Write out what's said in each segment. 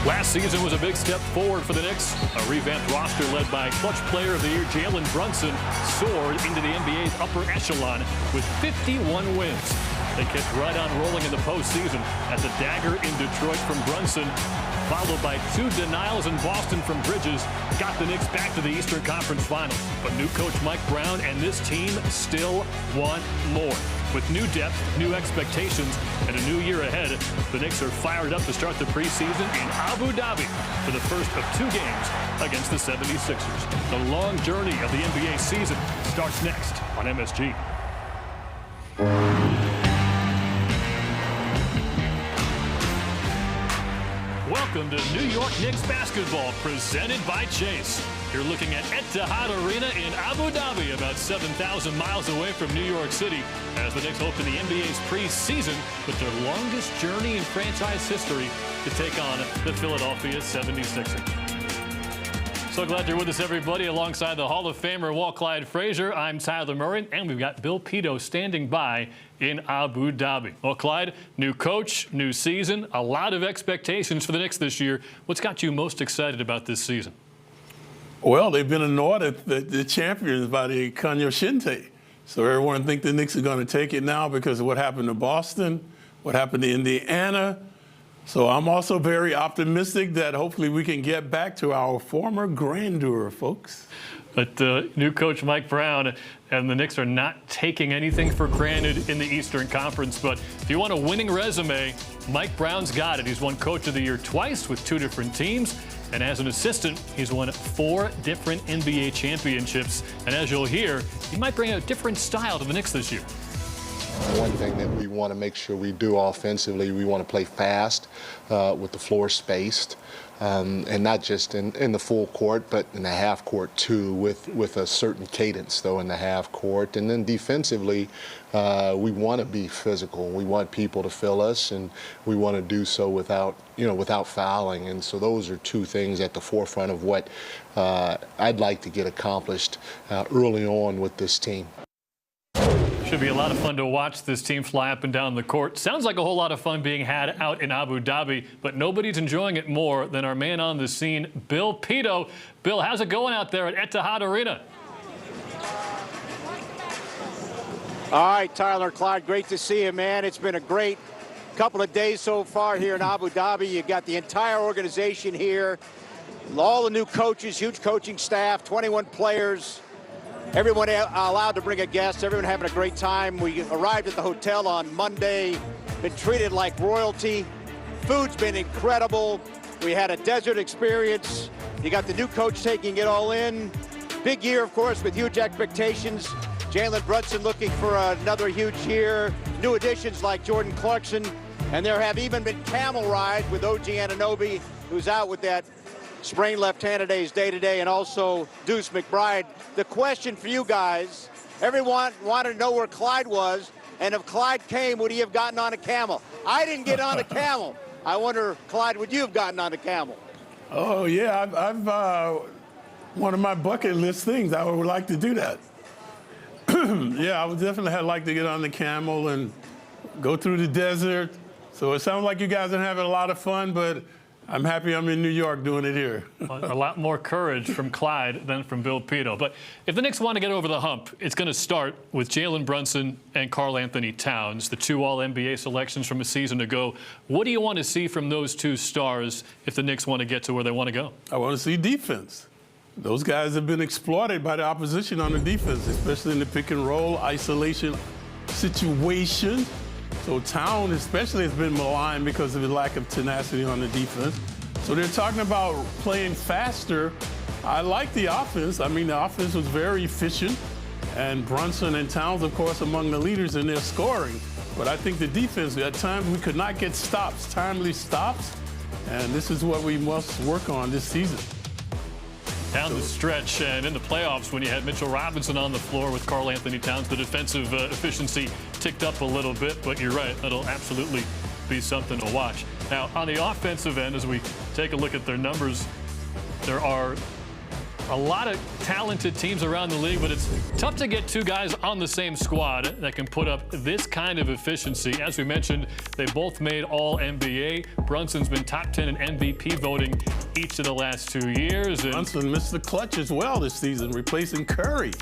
Last season was a big step forward for the Knicks. A revamped roster led by clutch player of the year Jalen Brunson soared into the NBA's upper echelon with 51 wins. They kept right on rolling in the postseason as a dagger in Detroit from Brunson, followed by 2 denials in Boston from Bridges, got the Knicks back to the Eastern Conference Finals. But new coach Mike Brown and this team still want more. With new depth, new expectations, and a new year ahead, the Knicks are fired up to start the preseason in Abu Dhabi for the first of 2 games against the 76ers. The long journey of the NBA season starts next on MSG. Welcome to New York Knicks basketball, presented by Chase. You're looking at Etihad Arena in Abu Dhabi, about 7,000 miles away from New York City, as the Knicks open the NBA's preseason with their longest journey in franchise history to take on the Philadelphia 76ers. So glad you're with us, everybody. Alongside the Hall of Famer Walt Clyde Frazier, I'm Tyler Murray, and we've got Bill Pito standing by in Abu Dhabi. Well, Clyde, new coach, new season, a lot of expectations for the Knicks this year. What's got you most excited about this season? Well, they've been anointed the champions by the Kanyo Shinte. So everyone thinks the Knicks are going to take it now because of what happened to Boston, what happened to Indiana. So I'm also very optimistic that hopefully we can get back to our former grandeur, folks. But new coach Mike Brown and the Knicks are not taking anything for granted in the Eastern Conference. But if you want a winning resume, Mike Brown's got it. He's won Coach of the Year twice with 2 different teams. And as an assistant, he's won 4 different NBA championships. And as you'll hear, he might bring a different style to the Knicks this year. One thing that we want to make sure we do offensively, we want to play fast with the floor spaced. And not just in the full court, but in the half court too, with a certain cadence though in the half court. And then defensively, we want to be physical. We want people to fill us, and we want to do so without fouling. And so those are 2 things at the forefront of what I'd like to get accomplished early on with this team. Should be a lot of fun to watch this team fly up and down the court. Sounds like a whole lot of fun being had out in Abu Dhabi, but nobody's enjoying it more than our man on the scene, Bill Pito. Bill, how's it going out there at Etihad Arena? All right, Tyler, Clyde, great to see you, man. It's been a great couple of days so far here in Abu Dhabi. You got the entire organization here, all the new coaches, huge coaching staff, 21 players. Everyone allowed to bring a guest, everyone having a great time. We arrived at the hotel on Monday, been treated like royalty. Food's been incredible. We had a desert experience. You got the new coach taking it all in. Big year, of course, with huge expectations. Jalen Brunson looking for another huge year. New additions like Jordan Clarkson. And there have even been camel rides with OG Anunoby, who's out with that sprained left hand today's day-to-day, and also Deuce McBride. The question for you guys, everyone wanted to know where Clyde was, and if Clyde came, would he have gotten on a camel? I didn't get on a camel. I wonder, Clyde, would you have gotten on a camel? Oh, yeah, I've one of my bucket list things, I would like to do that. Yeah, I would definitely like to get on the camel and go through the desert. So it sounds like you guys are having a lot of fun, but I'm happy I'm in New York doing it here. A lot more courage from Clyde than from Bill Pito. But if the Knicks want to get over the hump, it's going to start with Jalen Brunson and Karl Anthony Towns, the 2 All-NBA selections from a season ago. What do you want to see from those 2 stars if the Knicks want to get to where they want to go? I want to see defense. Those guys have been exploited by the opposition on the defense, especially in the pick and roll isolation situation. So Town especially has been maligned because of his lack of tenacity on the defense. So they're talking about playing faster. I like the offense. I mean, the offense was very efficient. And Brunson and Towns, of course, among the leaders in their scoring. But I think the defense, at times we could not get stops, timely stops. And this is what we must work on this season. Down the stretch and in the playoffs, when you had Mitchell Robinson on the floor with Karl Anthony Towns, the defensive efficiency ticked up a little bit. But you're right, that'll absolutely be something to watch. Now, on the offensive end, as we take a look at their numbers, there are A lot of talented teams around the league, but it's tough to get two guys on the same squad that can put up this kind of efficiency. As we mentioned, they both made All-NBA. Brunson's been top 10 in MVP voting each of the last 2 years. And Brunson missed the clutch as well this season, replacing Curry.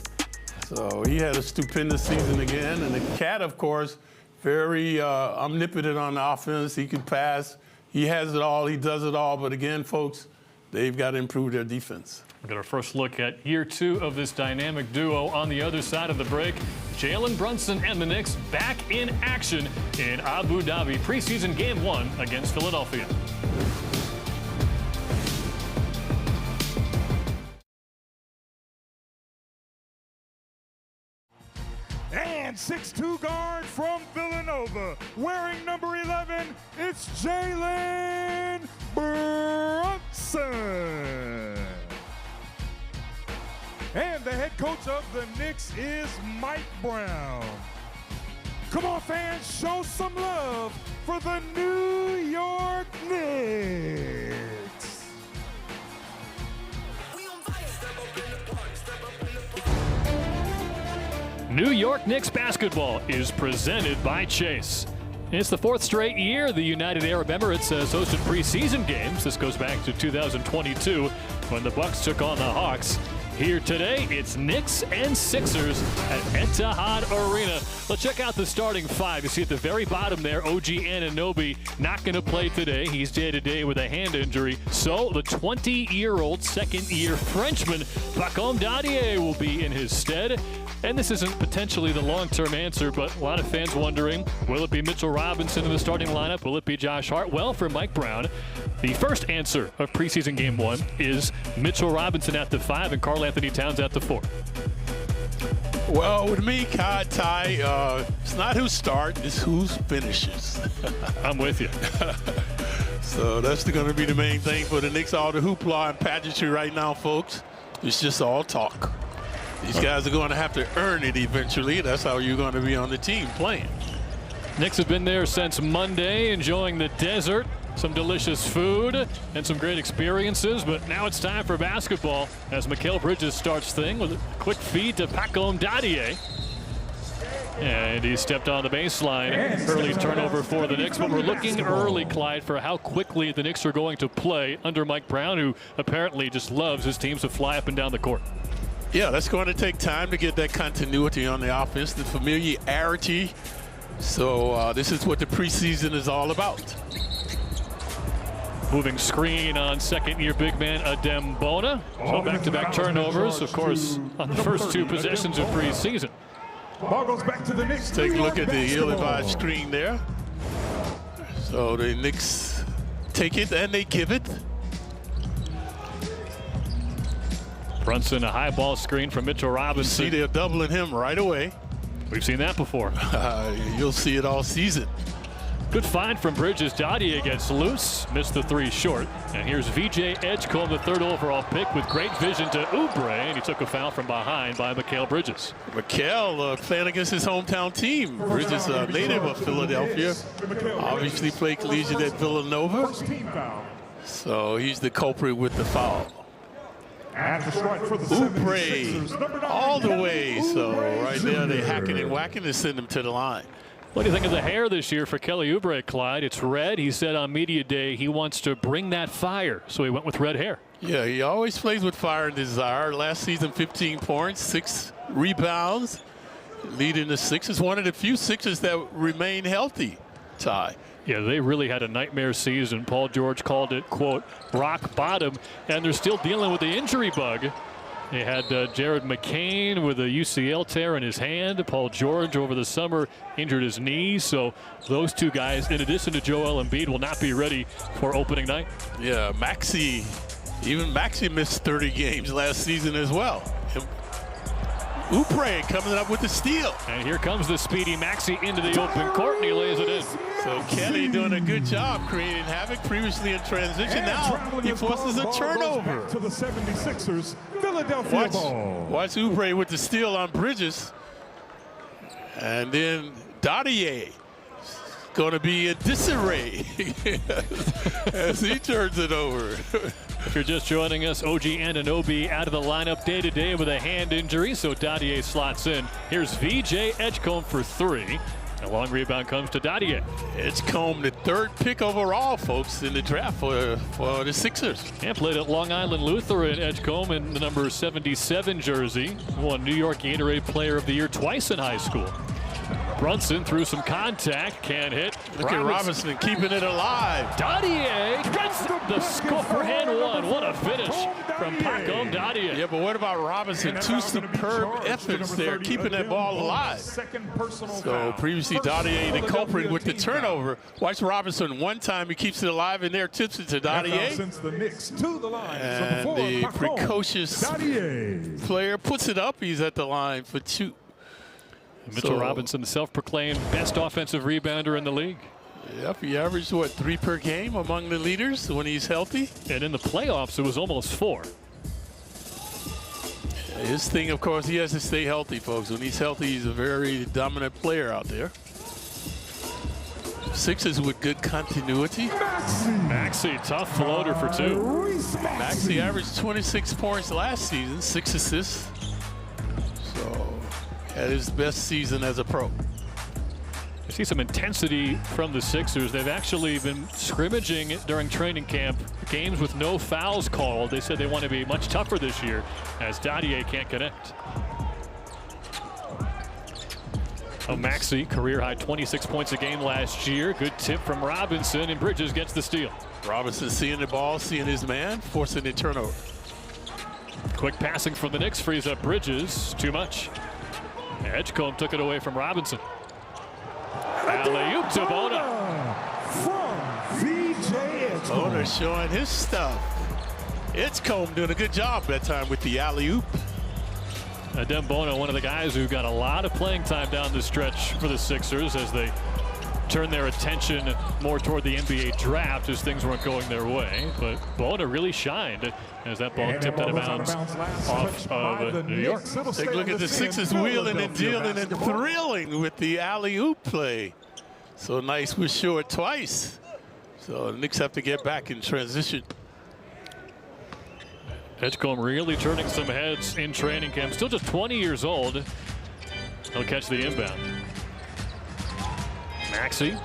So he had a stupendous season again. And the Cat, of course, very omnipotent on the offense. He can pass. He has it all. He does it all. But again, folks, they've got to improve their defense. We'll get our first look at year 2 of this dynamic duo on the other side of the break. Jalen Brunson and the Knicks back in action in Abu Dhabi. Preseason game 1 against Philadelphia. And 6'2" guard from Villanova, wearing number 11, it's Jalen Brunson. And the head coach of the Knicks is Mike Brown. Come on, fans, show some love for the New York Knicks. New York Knicks basketball is presented by Chase. It's the 4th straight year the United Arab Emirates has hosted preseason games. This goes back to 2022 when the Bucks took on the Hawks. Here today, it's Knicks and Sixers at Etihad Arena. Let's check out the starting 5. You see at the very bottom there, OG Anunoby not going to play today. He's day-to-day with a hand injury. So the 20-year-old second-year Frenchman, Pacome Dadier, will be in his stead. And this isn't potentially the long-term answer, but a lot of fans wondering, will it be Mitchell Robinson in the starting lineup? Will it be Josh Hart? Well, for Mike Brown, the first answer of preseason game 1 is Mitchell Robinson at the 5 and Karl Anthony Towns at the 4. Well, with me, Ty, it's not who starts, it's who finishes. I'm with you. So that's going to be the main thing for the Knicks. All the hoopla and pageantry right now, folks, it's just all talk. These guys are going to have to earn it eventually. That's how you're going to be on the team playing. Knicks have been there since Monday, enjoying the desert, some delicious food, and some great experiences. But now it's time for basketball as Mikal Bridges starts thing with a quick feed to Pacome Dadier. And he stepped on the baseline. Early turnover for the Knicks, but we're looking early, Clyde, for how quickly the Knicks are going to play under Mike Brown, who apparently just loves his teams to fly up and down the court. Yeah, that's going to take time to get that continuity on the offense, the familiarity. So this is what the preseason is all about. Moving screen on second-year big man Adem Bona. So back-to-back turnovers, of course, on the first 2 possessions of preseason. Ball goes back to the Knicks. Take a look at the ill-advised screen there. So the Knicks take it and they give it. Brunson, a high ball screen from Mitchell Robinson. See, they're doubling him right away. We've seen that before. You'll see it all season. Good find from Bridges. Dadier gets loose, missed the 3 short. And here's VJ Edgecombe, the 3rd overall pick, with great vision to Oubre, and he took a foul from behind by Mikal Bridges. Mikal playing against his hometown team. Bridges, a native of Philadelphia, obviously played collegiate at Villanova. So he's the culprit with the foul. Oubre all the way. So right there, they hacking and whacking and send him to the line. What do you think of the hair this year for Kelly Oubre, Clyde? It's red. He said on media day he wants to bring that fire, so he went with red hair. Yeah, he always plays with fire and desire. Last season, 15 points, 6 rebounds, leading the Sixers. One of the few Sixers that remain healthy, Ty. Yeah, they really had a nightmare season. Paul George called it, quote, rock bottom, and they're still dealing with the injury bug. They had Jared McCain with a UCL tear in his hand. Paul George over the summer injured his knee. So those 2 guys, in addition to Joel Embiid, will not be ready for opening night. Yeah, even Maxey missed 30 games last season as well. Oubre coming up with the steal. And here comes the speedy Maxey into the open court, and he lays it in. So Kelly doing a good job creating havoc previously in transition. Now he forces a turnover. To the 76ers, Philadelphia ball. Watch Oubre with the steal on Bridges. And then Dadier going to be a disarray as he turns it over. If you're just joining us, OG Anunoby out of the lineup day-to-day with a hand injury, so Dadier slots in. Here's VJ Edgecombe for 3. A long rebound comes to Dadier. Edgecombe, the 3rd pick overall, folks, in the draft for the Sixers. And played at Long Island Lutheran. Edgecombe in the number 77 jersey. Won New York Gatorade Player of the Year twice in high school. Brunson through some contact, can't hit. Look at Robinson keeping it alive. Dadier gets the score and one. What a finish from Pacom Dadier. Yeah, but what about Robinson? 2 superb efforts there, keeping that ball alive. So previously Dadier the culprit with the turnover. Watch Robinson, one time he keeps it alive and there tips it to Dadier. And the precocious player puts it up. He's at the line for 2. Mitchell Robinson, the self-proclaimed best offensive rebounder in the league. Yep, he averaged, what, 3 per game among the leaders when he's healthy? And in the playoffs, it was almost 4. His thing, of course, he has to stay healthy, folks. When he's healthy, he's a very dominant player out there. Sixers with good continuity. Maxey, tough floater for 2. Maxey averaged 26 points last season, 6 assists. So, at his best season as a pro. I see some intensity from the Sixers. They've actually been scrimmaging during training camp, games with no fouls called. They said they want to be much tougher this year as Dadier can't connect. Maxey, career high 26 points a game last year. Good tip from Robinson, and Bridges gets the steal. Robinson seeing the ball, seeing his man, forcing the turnover. Quick passing from the Knicks frees up Bridges. Too much. Edgecombe took it away from Robinson. Alley-oop to Bona. Bona showing his stuff. Edgecombe doing a good job that time with the alley-oop. Adem Bona, one of the guys who got a lot of playing time down the stretch for the Sixers as they turn their attention more toward the NBA draft as things weren't going their way. But Bona really shined as that ball tipped out of bounds off of New York. Take a look at the Sixers wheeling and dealing and thrilling with the alley-oop play. So nice was short twice. So the Knicks have to get back in transition. Edgecombe really turning some heads in training camp. Still just 20 years old. He'll catch the inbound. Maxey.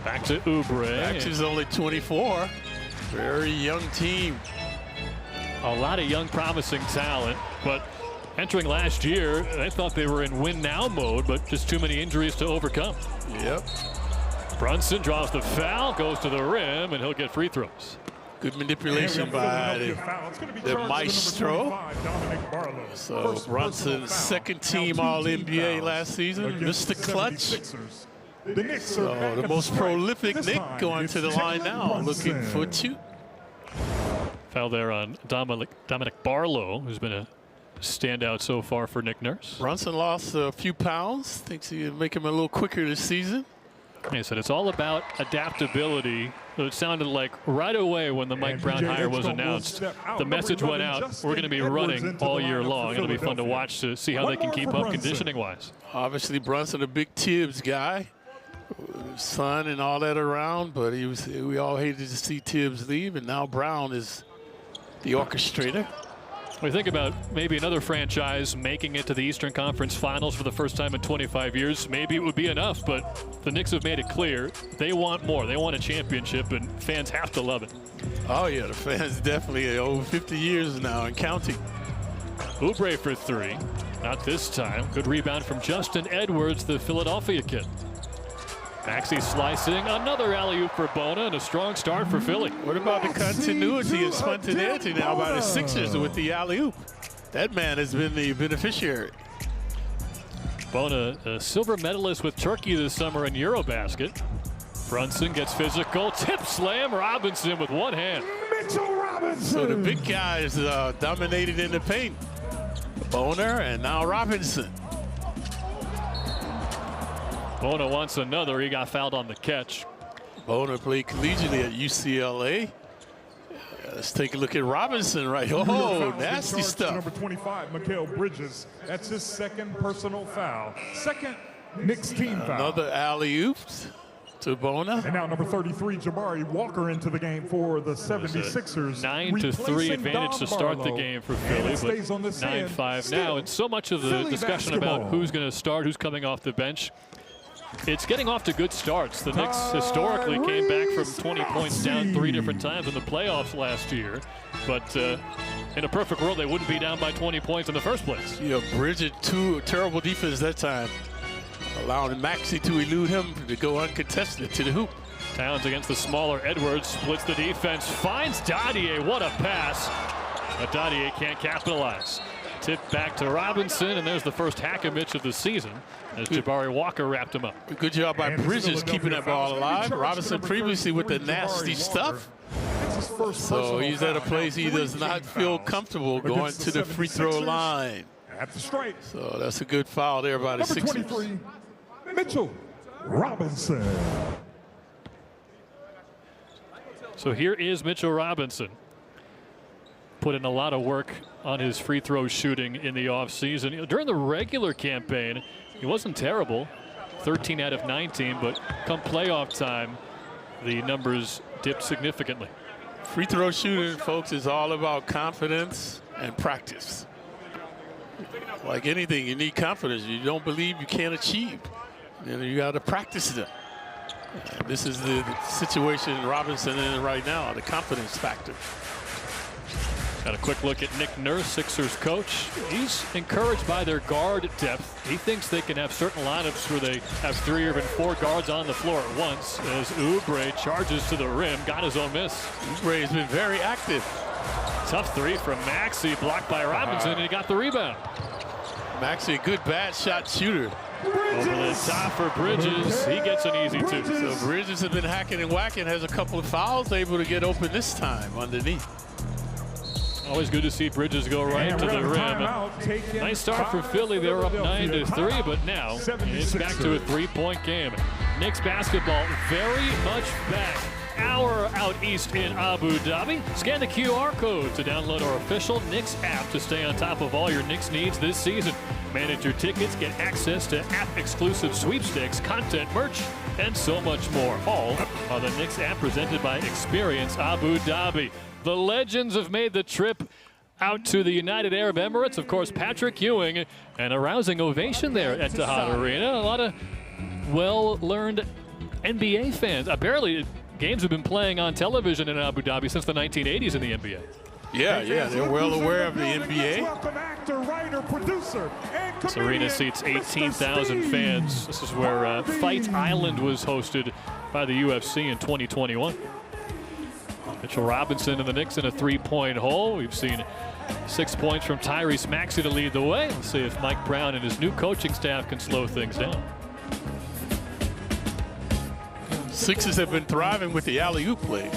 Back to Oubre. Maxey's only 24. Very young team. A lot of young promising talent, but entering last year, they thought they were in win-now mode, but just too many injuries to overcome. Yep. Brunson draws the foul, goes to the rim, and he'll get free throws. Good manipulation by the maestro. So Brunson, 2nd team All-NBA last season. Mr. Clutch. So the most prolific Nick going to the line now, looking for 2. Foul there on Dominic Barlow, who's been a standout so far for Nick Nurse. Brunson lost a few pounds. Thinks he can make him a little quicker this season. He said it's all about adaptability. It sounded like right away when the Mike Brown hire was announced, the message went out, we're going to be running all year long. It'll be fun to watch to see how they can keep up conditioning-wise. Obviously, Brunson, a big Tibbs guy. Son and all that around, but we all hated to see Tibbs leave, and now Brown is the orchestrator. We think about maybe another franchise making it to the Eastern Conference Finals for the first time in 25 years. Maybe it would be enough, but the Knicks have made it clear they want more. They want a championship, and fans have to love it. Oh, yeah, the fans definitely over 50 years now and counting. Oubre for 3. Not this time. Good rebound from Justin Edwards, the Philadelphia kid. Maxey slicing, another alley-oop for Bona, and a strong start for Philly. What about the continuity and spontaneity now by the Sixers with the alley-oop? That man has been the beneficiary. Bona, a silver medalist with Turkey this summer in Eurobasket. Brunson gets physical, tip slam, Robinson with one hand. Mitchell Robinson. So the big guys dominated in the paint. Bona and now Robinson. Bona wants another. He got fouled on the catch. Bona played collegiately at UCLA. Let's take a look at Robinson right here. Oh, nasty stuff. Number 25, Mikal Bridges. That's his 2nd personal foul. 2nd Knicks team foul. Another alley-oop. to Bona. And now number 33, Jabari Walker into the game for the 76ers. 9-3 advantage to start the game for Philly, but 9-5 now. And so much of the discussion about who's going to start, who's coming off the bench, it's getting off to good starts. The Knicks historically came back from 20 points down 3 different times in the playoffs last year. But in a perfect world, they wouldn't be down by 20 points in the first place. Yeah, Bridget, terrible defense that time, allowing Maxey to elude him to go uncontested to the hoop. Towns against the smaller Edwards, splits the defense, finds Dadier. What a pass. But Dadier can't capitalize. Tip back to Robinson, and there's the first hack-a-mitch of the season as Jabari Walker wrapped him up. Good job by Bridges keeping that ball alive. Robinson previously with the nasty stuff. So he's at a place he does not feel comfortable going to the free throw line. At the strike. So that's a good foul there by the Sixers. Number 23, Mitchell Robinson. So here is Mitchell Robinson. Put in a lot of work on his free throw shooting in the offseason. During the regular campaign, he wasn't terrible, 13 out of 19, but come playoff time, the numbers dipped significantly. Free throw shooting, folks, is all about confidence and practice. Like anything, you need confidence. You don't believe you can't achieve, and you got to practice it. And this is the situation Robinson in right now, the confidence factor. Got a quick look at Nick Nurse, Sixers coach. He's encouraged by their guard depth. He thinks they can have certain lineups where they have 3 or even 4 guards on the floor at once as Oubre charges to the rim, got his own miss. Oubre has been very active. Tough 3 from Maxey, blocked by Robinson, and he got the rebound. Maxey, a good bad shot shooter. Over the top for Bridges. He gets an easy 2. So Bridges has been hacking and whacking, has a couple of fouls, able to get open this time underneath. Always good to see Bridges go right to the rim. Nice start for Philly. They were up 9-3, but now it's back to a 3-point game. Knicks basketball very much back. Hour out east in Abu Dhabi. Scan the QR code to download our official Knicks app to stay on top of all your Knicks needs this season. Manage your tickets, get access to app-exclusive sweepstakes, content, merch, and so much more. All on the Knicks app presented by Experience Abu Dhabi. The legends have made the trip out to the United Arab Emirates. Of course, Patrick Ewing, and a rousing ovation there at Etihad Arena. A lot of well-learned NBA fans. Apparently, games have been playing on television in Abu Dhabi since the 1980s in the NBA. Yeah, they're well aware of the NBA. This arena seats 18,000 fans. This is where Fight Island was hosted by the UFC in 2021. Mitchell Robinson and the Knicks in a 3-point hole. We've seen 6 points from Tyrese Maxey to lead the way. Let's see if Mike Brown and his new coaching staff can slow things down. Sixers have been thriving with the alley-oop play.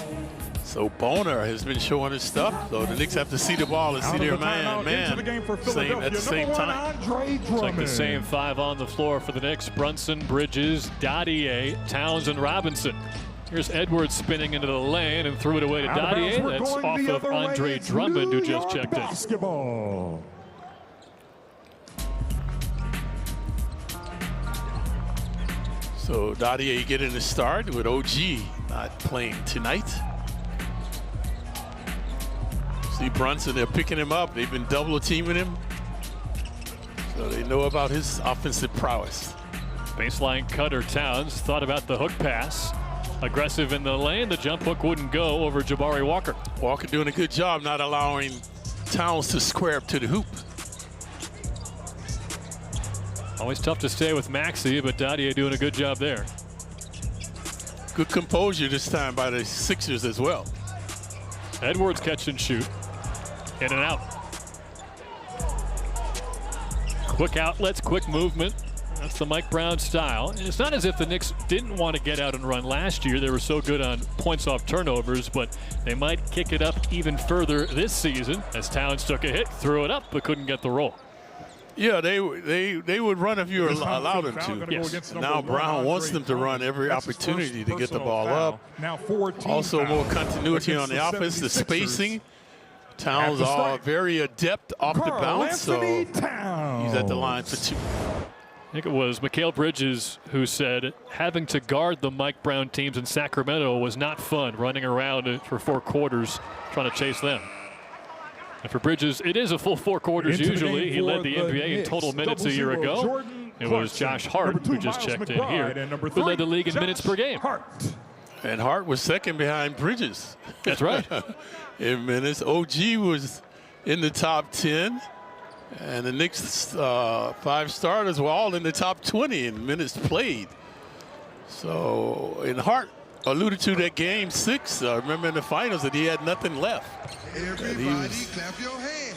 So Boner has been showing his stuff. So the Knicks have to see the ball and see their man at the same time. It's like the same 5 on the floor for the Knicks. Brunson, Bridges, Dadier, Towns, and Robinson. Here's Edwards spinning into the lane and threw it away to Dadier. That's off of Andre Drummond, who just checked in. So Dadier getting the start with OG not playing tonight. See Brunson, they're picking him up. They've been double teaming him. So they know about his offensive prowess. Baseline cutter Towns thought about the hook pass. Aggressive in the lane. The jump hook wouldn't go over Jabari Walker. Walker doing a good job not allowing Towns to square up to the hoop. Always tough to stay with Maxey, but Dadier doing a good job there. Good composure this time by the Sixers as well. Edwards catch and shoot. In and out. Quick outlets, quick movement. That's the Mike Brown style. And it's not as if the Knicks didn't want to get out and run last year. They were so good on points off turnovers, but they might kick it up even further this season as Towns took a hit, threw it up, but couldn't get the roll. Yeah, they would run if you allowed them to. Yes. Now Brown wants them to run every opportunity to get the ball up. Also more continuity on the offense, the spacing. Towns are very adept off the bounce, so he's at the line for 2. think it was Mikal Bridges who said having to guard the Mike Brown teams in Sacramento was not fun, running around for 4 quarters trying to chase them. And for Bridges, it is a full 4 quarters usually. He led the NBA in total minutes a year ago. It was Josh Hart who just checked in here, who led the league in minutes per game. And Hart was second behind Bridges. That's right. In minutes. OG was in the top 10. And the Knicks 5 starters were all in the top 20 in minutes played. So, and Hart alluded to that game 6. Remember in the finals that he had nothing left. Everybody clap your hands.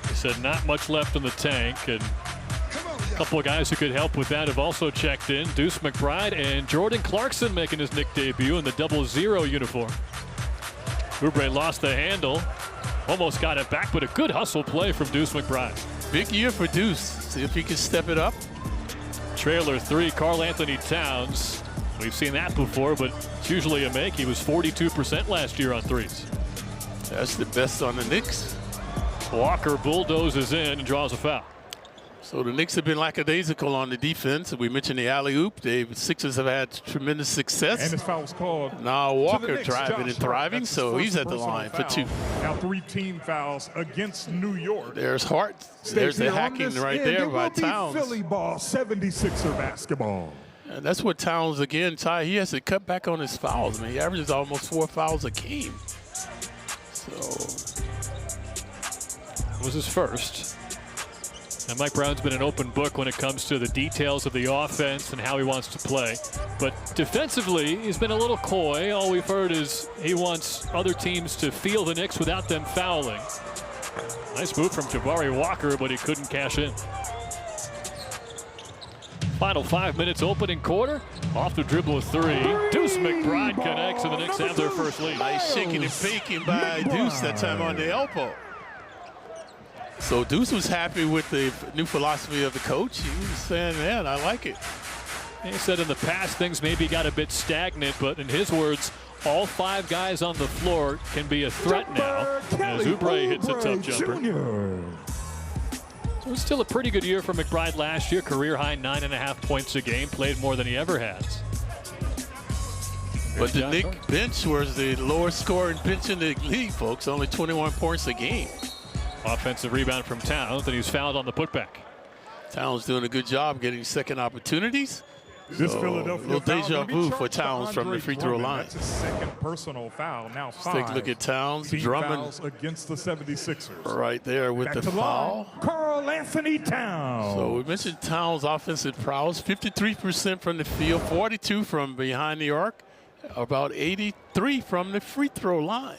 He said not much left in the tank. And a couple of guys who could help with that have also checked in. Deuce McBride and Jordan Clarkson making his Knick debut in the 00 uniform. Oubre lost the handle. Almost got it back, but a good hustle play from Deuce McBride. Big year for Deuce. See if he can step it up. Trailer 3, Karl Anthony Towns. We've seen that before, but it's usually a make. He was 42% last year on threes. That's the best on the Knicks. Walker bulldozes in and draws a foul. So the Knicks have been lackadaisical on the defense. We mentioned the alley-oop. The Sixers have had tremendous success. And his foul was called. Now Walker Knicks, driving and thriving, so he's at the line for 2. Now 3 team fouls against New York. There's Hart. There's the hacking right there by Towns. Philly ball, 76er basketball. And that's what Towns, again, Ty, he has to cut back on his fouls. I mean, he averages almost 4 fouls a game. So it was his first. And Mike Brown's been an open book when it comes to the details of the offense and how he wants to play. But defensively, he's been a little coy. All we've heard is he wants other teams to feel the Knicks without them fouling. Nice move from Jabari Walker, but he couldn't cash in. Final 5 minutes opening quarter. Off the dribble of 3. Deuce McBride connects, and the Knicks have their first lead. Nice shaking and faking by Deuce, that time on the elbow. So Deuce was happy with the new philosophy of the coach. He was saying, man, I like it. He said in the past things maybe got a bit stagnant, but in his words, all 5 guys on the floor can be a threat now. As Oubre hits a tough jumper. So it was still a pretty good year for McBride last year. Career high 9.5 points a game. Played more than he ever has. But the Knicks bench was the lowest scoring bench in the league, folks. Only 21 points a game. Offensive rebound from Towns, and he's fouled on the putback. Towns doing a good job getting second opportunities. This So, Philadelphia little foul deja gonna be vu charged for to Towns from the Andre free throw Drummond. line. That's his second personal foul. Now 5. Let's take a look at Towns. Team Drummond fouls against the 76ers. right there with Back the to foul. line, Karl Anthony Towns. So we mentioned Towns' offensive prowess, 53% from the field, 42 from behind the arc, about 83 from the free throw line.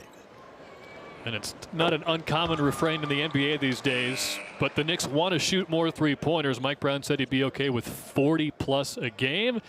And it's not an uncommon refrain in the NBA these days, but the Knicks want to shoot more 3-pointers. Mike Brown said he'd be okay with 40+ a game.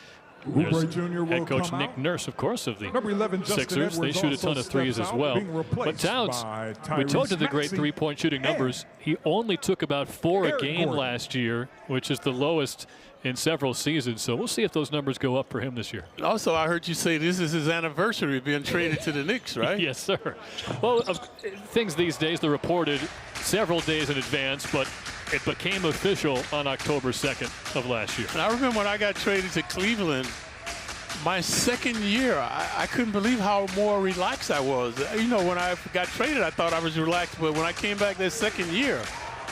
Oubre Jr. will Head coach come Nick out. Nurse, of course, of the Number 11, Justin Sixers. They Edwards shoot a ton also of threes steps as out, well. being replaced But Towns, by we told you the Tyrese great Maxey 3-point shooting numbers. He only took about 4 a Eric game Gordon. last year, which is the lowest in several seasons. So we'll see if those numbers go up for him this year. And also, I heard you say this is his anniversary being traded to the Knicks, right? Yes, sir. Well, things these days, they're reported several days in advance, but it became official on October 2nd of last year. And I remember when I got traded to Cleveland, my second year, I couldn't believe how more relaxed I was. You know, when I got traded, I thought I was relaxed, but when I came back that second year,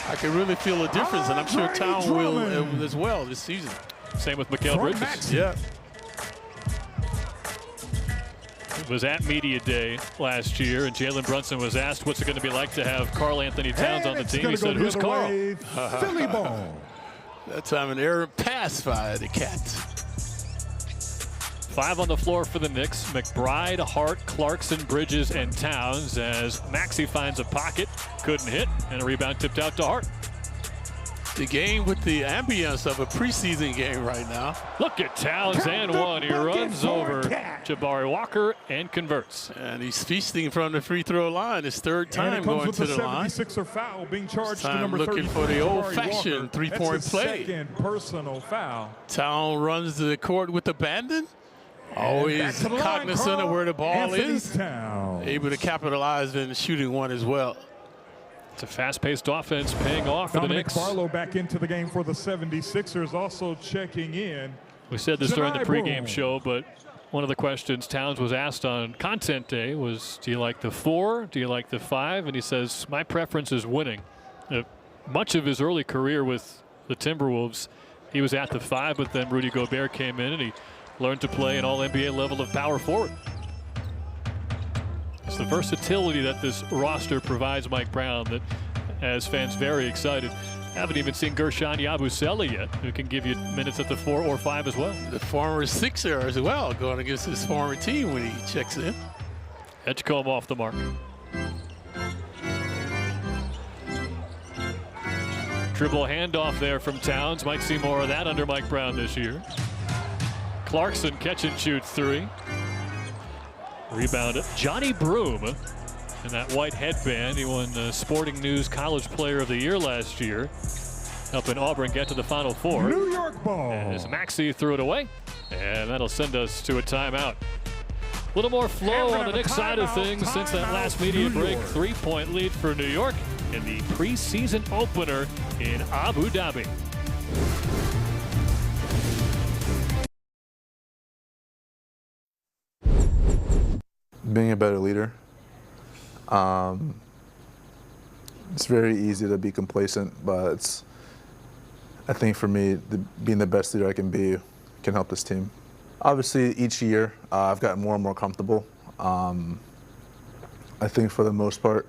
I could really feel a difference, and I'm sure Town will as well this season. Same with Mikal Bridges. Yeah. It was at Media Day last year, and Jalen Brunson was asked what's it going to be like to have Karl Anthony Towns on the team. He said, who's Karl? Philly ball. That time an error pass by the Cats. 5 on the floor for the Knicks. McBride, Hart, Clarkson, Bridges, and Towns as Maxey finds a pocket. Couldn't hit, and a rebound tipped out to Hart. The game with the ambience of a preseason game right now. Look at Towns and one. He runs over Jabari Walker and converts. And he's feasting from the free throw line. His third time going to the line. 76er foul being charged to Time number looking 34, for the Jabari old-fashioned Walker. three-point That's his play. second personal foul. Town runs the court with abandon. Always cognizant of where the ball is. Towns. Able to capitalize in shooting one as well. It's a fast-paced offense paying off for the Dominic Knicks. Barlow back into the game for the 76ers, also checking in. We said this during the Janai pregame Broome. show, but one of the questions Towns was asked on Content Day was, do you like the 4? Do you like the 5? And he says, my preference is winning. Much of his early career with the Timberwolves, he was at the 5, but then Rudy Gobert came in and he learned to play an all-NBA level of power forward. It's the versatility that this roster provides Mike Brown that has fans very excited. Haven't even seen Gershon Yabusele yet, who can give you minutes at the 4 or 5 as well. The former Sixer as well, going against his former team when he checks in. Edgecombe off the mark. Dribble handoff there from Towns. Might see more of that under Mike Brown this year. Clarkson catch and shoot 3. Rebound, Johnny Broome in that white headband. He won Sporting News College Player of the Year last year, helping Auburn get to the Final Four. New York ball. As Maxey threw it away, and that'll send us to a timeout. A little more flow on the Knicks side of things since that last media break. 3-point lead for New York in the preseason opener in Abu Dhabi. Being a better leader. It's very easy to be complacent, but I think for me, being the best leader I can be can help this team. Obviously, each year I've gotten more and more comfortable. I think for the most part,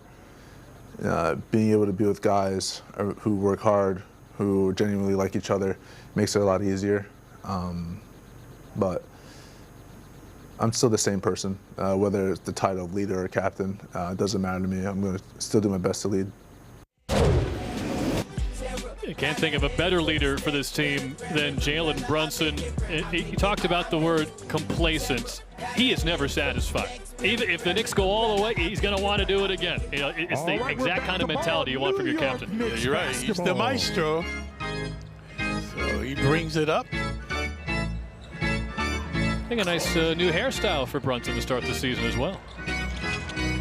being able to be with guys who work hard, who genuinely like each other, makes it a lot easier. But I'm still the same person, whether it's the title of leader or captain. It doesn't matter to me. I'm going to still do my best to lead. I can't think of a better leader for this team than Jalen Brunson. He talked about the word complacent. He is never satisfied. Even if the Knicks go all the way, he's going to want to do it again. You know, it's the exact kind of mentality you want from your captain. Yeah, you're right. He's the maestro. So he brings it up. I think a nice new hairstyle for Brunson to start the season as well.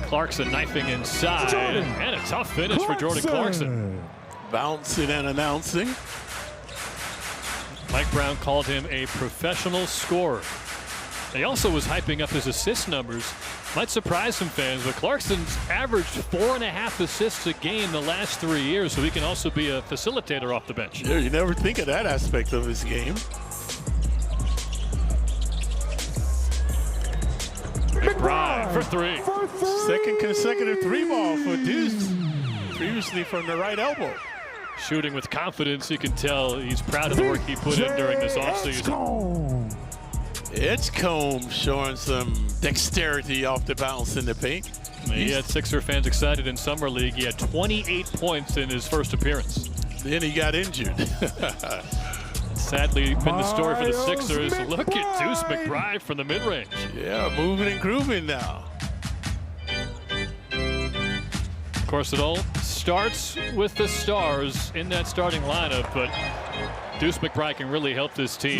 Clarkson knifing inside, and a tough finish for Jordan Clarkson. Bouncing and announcing. Mike Brown called him a professional scorer. He also was hyping up his assist numbers. Might surprise some fans, but Clarkson's averaged 4.5 assists a game the last 3 years, so he can also be a facilitator off the bench. Yeah, you never think of that aspect of his game. McBride for 3. Second consecutive 3-ball for Deuce, previously from the right elbow. Shooting with confidence, you can tell he's proud of the work he put in during this offseason. Edgecombe showing some dexterity off the bounce in the paint. He had Sixer fans excited in Summer League. He had 28 points in his first appearance. Then he got injured. Sadly, been the story for the Sixers. Look at Deuce McBride from the mid-range. Yeah, moving and grooving now. Of course, it all starts with the stars in that starting lineup, but Deuce McBride can really help this team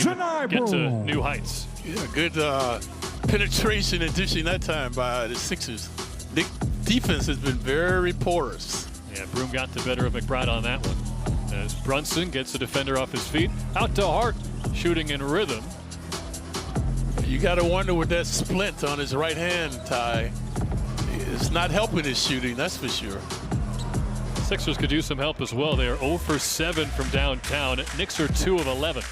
get to new heights. Yeah, good penetration and dishing that time by the Sixers. The defense has been very porous. Yeah, Broome got the better of McBride on that one. As Brunson gets the defender off his feet, out to Hart, shooting in rhythm. You got to wonder with that splint on his right hand, Ty. It's not helping his shooting, that's for sure. Sixers could use some help as well. They are 0 for 7 from downtown. Knicks are 2 of 11.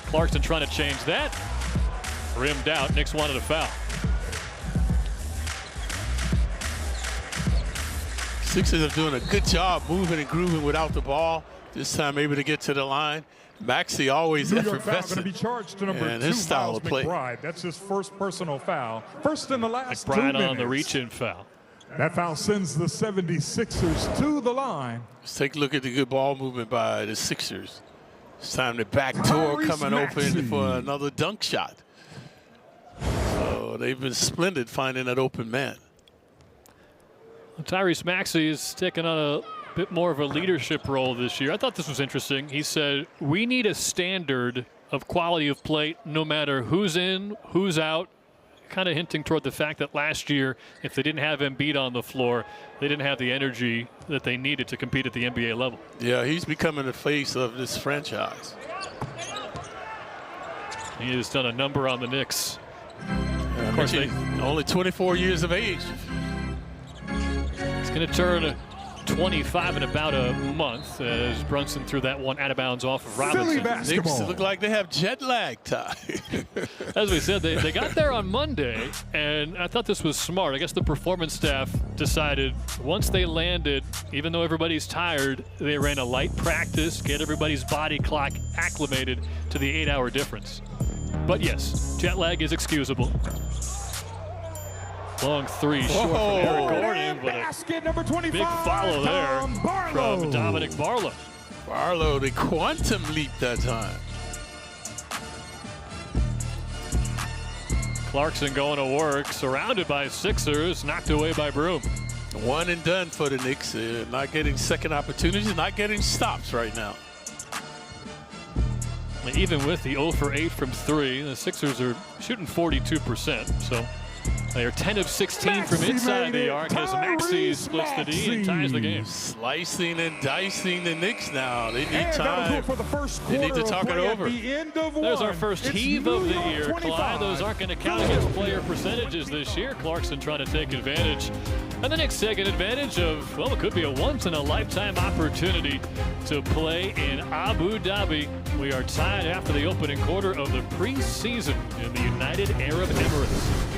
Clarkson trying to change that. Rimmed out. Knicks wanted a foul. Sixers are doing a good job moving and grooving without the ball. This time able to get to the line. Maxey always effervescent. Going to be charged to number 2, his style of play. McBride. That's his first personal foul. First in the last 2 McBride minutes. on the reach-in foul. That foul sends the 76ers to the line. Let's take a look at the good ball movement by the Sixers. It's time to backdoor coming open for another dunk shot. So they've been splendid finding that open man. Tyrese Maxey is taking on a bit more of a leadership role this year. I thought this was interesting. He said, we need a standard of quality of play no matter who's in, who's out, kind of hinting toward the fact that last year, if they didn't have Embiid on the floor, they didn't have the energy that they needed to compete at the NBA level. Yeah, he's becoming the face of this franchise. He has done a number on the Knicks. Of course, he's only 24 years of age. He's going to turn 25 in about a month as Brunson threw that one out of bounds off of Robinson. Knicks look like they have jet lag, Ty. As we said, they got there on Monday, and I thought this was smart. I guess the performance staff decided once they landed, even though everybody's tired, they ran a light practice, get everybody's body clock acclimated to the 8-hour difference. But yes, jet lag is excusable. Long three short from Eric Gordon, but basket number 25, big follow there from Dominic Barlow. Barlow, the quantum leap that time. Clarkson going to work, surrounded by Sixers, knocked away by Broom. One and done for the Knicks. Not getting second opportunities, not getting stops right now. Even with the 0 for 8 from 3, the Sixers are shooting 42%. So they are 10 of 16 from inside the arc as Maxey splits the D and ties the game. Slicing and dicing the Knicks now. They need time. They need to talk it over. There's our first heave of the year, Clyde. Those aren't going to count against player percentages this year. Clarkson trying to take advantage. And the Knicks taking advantage of, well, it could be a once-in-a-lifetime opportunity to play in Abu Dhabi. We are tied after the opening quarter of the preseason in the United Arab Emirates.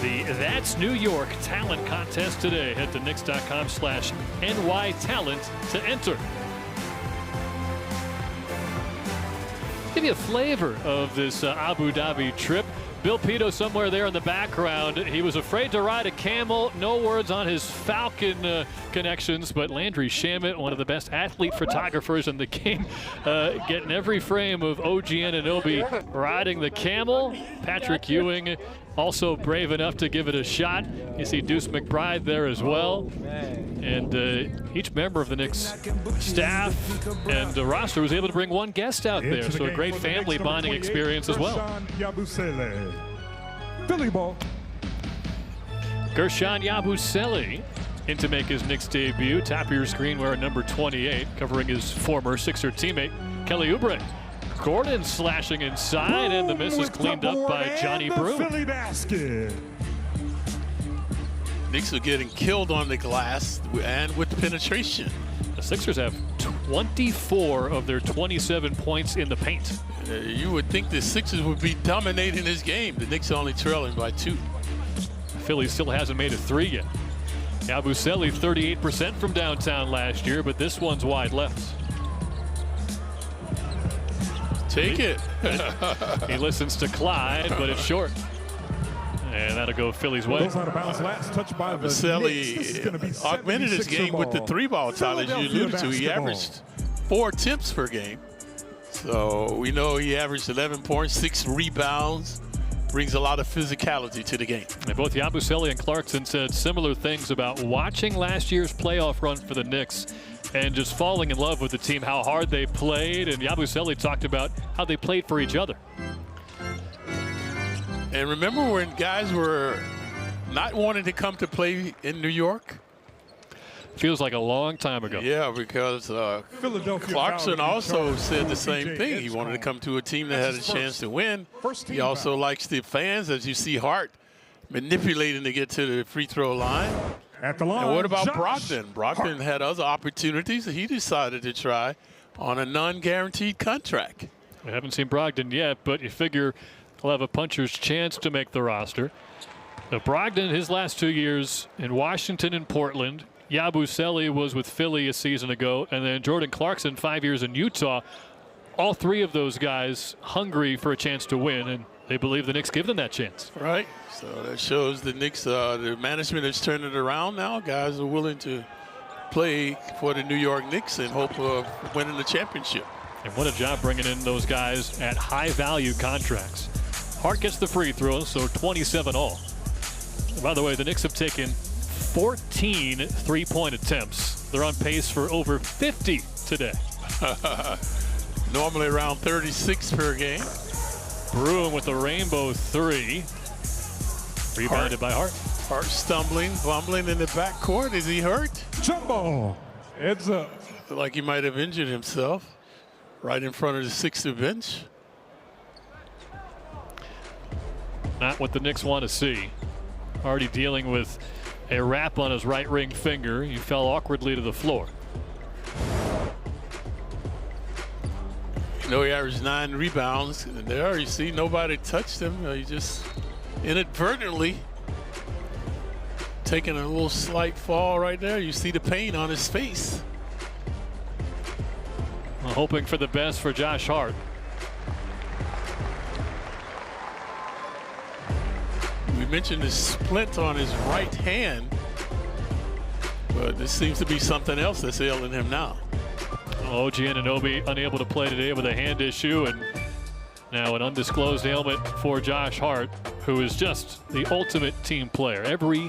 The That's New York Talent Contest today. Head to Knicks.com/NYTalent to enter. Give you a flavor of this Abu Dhabi trip. Bill Pito somewhere there in the background. He was afraid to ride a camel. No words on his Falcon connections, but Landry Shamet, one of the best athlete photographers in the game, getting every frame of OG Anunoby riding the camel. Patrick Ewing also brave enough to give it a shot. You see Deuce McBride there as well. And each member of the Knicks staff and roster was able to bring one guest out there. So a great family bonding experience as well. Philly ball. Gershon Yabusele in to make his Knicks debut. Top of your screen wearing number 28, covering his former Sixer teammate, Kelly Oubre. Gordon slashing inside, and the miss is cleaned up by Johnny Broom. Philly basket. Knicks are getting killed on the glass and with penetration. The Sixers have 24 of their 27 points in the paint. You would think the Sixers would be dominating this game. The Knicks are only trailing by 2. Philly still hasn't made a 3 yet. Yabusele 38% from downtown last year, but this one's wide left. Take it. He listens to Clyde, but it's short. And that'll go Philly's way. Yabusele augmented his game with the 3-ball, Tyler, as you alluded to. He averaged 4 attempts per game. So we know he averaged 11 points, 6 rebounds. Brings a lot of physicality to the game. And both Yabusele and Clarkson said similar things about watching last year's playoff run for the Knicks and just falling in love with the team, how hard they played. And Yabusele talked about how they played for each other. And remember when guys were not wanting to come to play in New York? Feels like a long time ago. Yeah, because Clarkson also said the same thing. He wanted to come to a team that had a chance to win. He also likes the fans, as you see Hart manipulating to get to the free throw line. At the line. And what about Brogdon? Brogdon had other opportunities. He decided to try on a non-guaranteed contract. We haven't seen Brogdon yet, but you figure he'll have a puncher's chance to make the roster. Now, Brogdon, his last 2 years in Washington and Portland. Yabusele was with Philly a season ago, and then Jordan Clarkson 5 years in Utah. All 3 of those guys hungry for a chance to win, and they believe the Knicks give them that chance. Right. So that shows the Knicks, the management is turning it around now. Guys are willing to play for the New York Knicks and hope of winning the championship. And what a job bringing in those guys at high-value contracts. Hart gets the free throw, so 27 all. By the way, the Knicks have taken 14 3-point attempts. They're on pace for over 50 today. Normally around 36 per game. Broom with the rainbow three. Rebounded by Hart. Hart stumbling, bumbling in the backcourt. Is he hurt? Jumbo. Heads up. Looked like he might have injured himself right in front of the Sixer bench. Not what the Knicks want to see. Already dealing with a wrap on his right ring finger. He fell awkwardly to the floor. You know, he averaged 9 rebounds. And there, you see, nobody touched him. He just inadvertently taking a little slight fall right there. You see the pain on his face. Well, hoping for the best for Josh Hart. We mentioned the splint on his right hand, but this seems to be something else that's ailing him now. OG Anunoby unable to play today with a hand issue, and now an undisclosed ailment for Josh Hart, who is just the ultimate team player. Every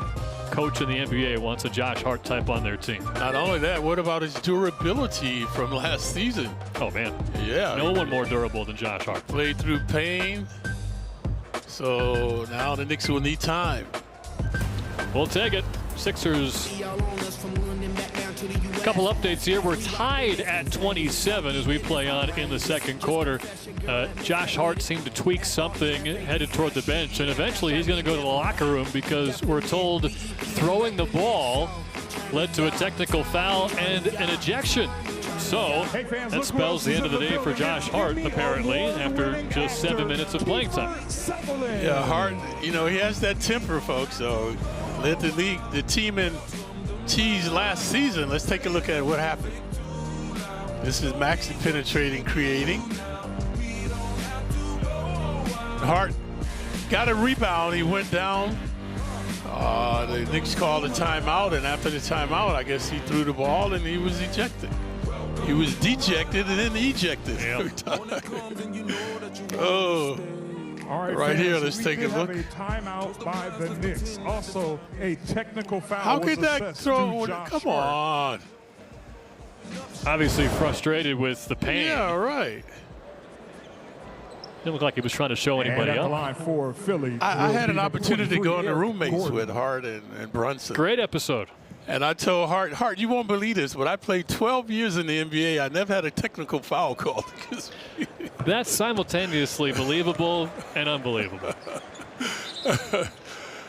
coach in the NBA wants a Josh Hart type on their team. Not only that, what about his durability from last season? Oh, man. Yeah. No one more durable than Josh Hart. Played through pain. So now the Knicks will need time. We'll take it. Sixers. A couple updates here. We're tied at 27 as we play on in the second quarter. Josh Hart seemed to tweak something, headed toward the bench, and eventually he's going to go to the locker room because we're told throwing the ball led to a technical foul and an ejection. So that spells the end of the day for Josh Hart, apparently, after just 7 minutes of playing time. Yeah, Hart, you know, he has that temper, folks. So led the team in tease last season. Let's take a look at what happened. This is Maxey penetrating, creating. Hart got a rebound. He went down. The Knicks called a timeout, and after the timeout, I guess he threw the ball and he was ejected. He was dejected and then ejected. Yep. Oh. All Right here, let's we take a did have look. A timeout by the Knicks. Also, a technical foul. How was could that assessed throw? to Josh Come Hart. on. Obviously frustrated with the pain. Yeah, right. Didn't look like he was trying to show And anybody at the up. line for Philly. I had an opportunity to go into Eric roommates Gordon. with Hart and Brunson. Great episode. And I told Hart, you won't believe this, but I played 12 years in the NBA. I never had a technical foul called. That's simultaneously believable and unbelievable.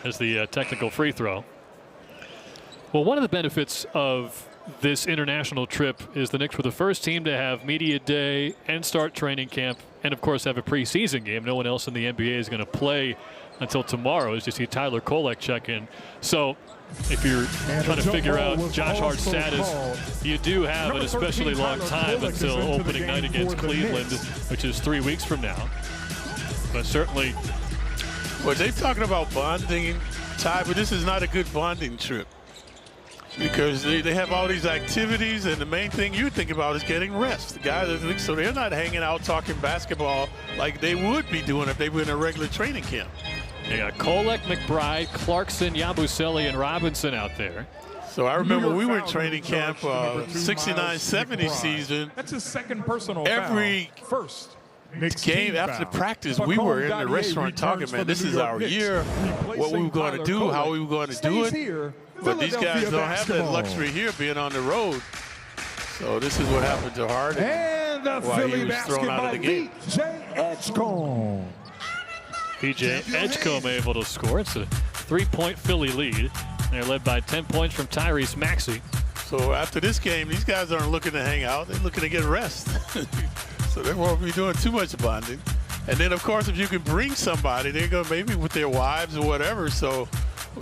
As the technical free throw. Well, one of the benefits of this international trip is the Knicks were the first team to have media day and start training camp and, of course, have a preseason game. No one else in the NBA is going to play until tomorrow, as you see Tyler Kolek check in. So if you're trying to figure out Josh Hart's status, you do have an especially long time until opening night against Cleveland, which is 3 weeks from now. But certainly. Well, they're talking about bonding, Ty, but this is not a good bonding trip. Because they have all these activities, and the main thing you think about is getting rest. The guys, so they're not hanging out talking basketball like they would be doing if they were in a regular training camp. They got Kolek, McBride, Clarkson, Yabusele, and Robinson out there. So I remember we were in training camp 69-70 season. That's his second personal Every foul. First game after the practice, we were in the restaurant talking, man, this is our year, what we were going to do, how we were going to do it. But these guys don't have that luxury here being on the road. So this is what happened to Hart and the why Philly he was thrown out of the game. PJ Edgecombe. PJ Edgecombe able to score. It's a 3-point Philly lead. They're led by 10 points from Tyrese Maxey. So after this game, these guys aren't looking to hang out. They're looking to get rest. So they won't be doing too much bonding. And then, of course, if you can bring somebody, they go maybe with their wives or whatever. So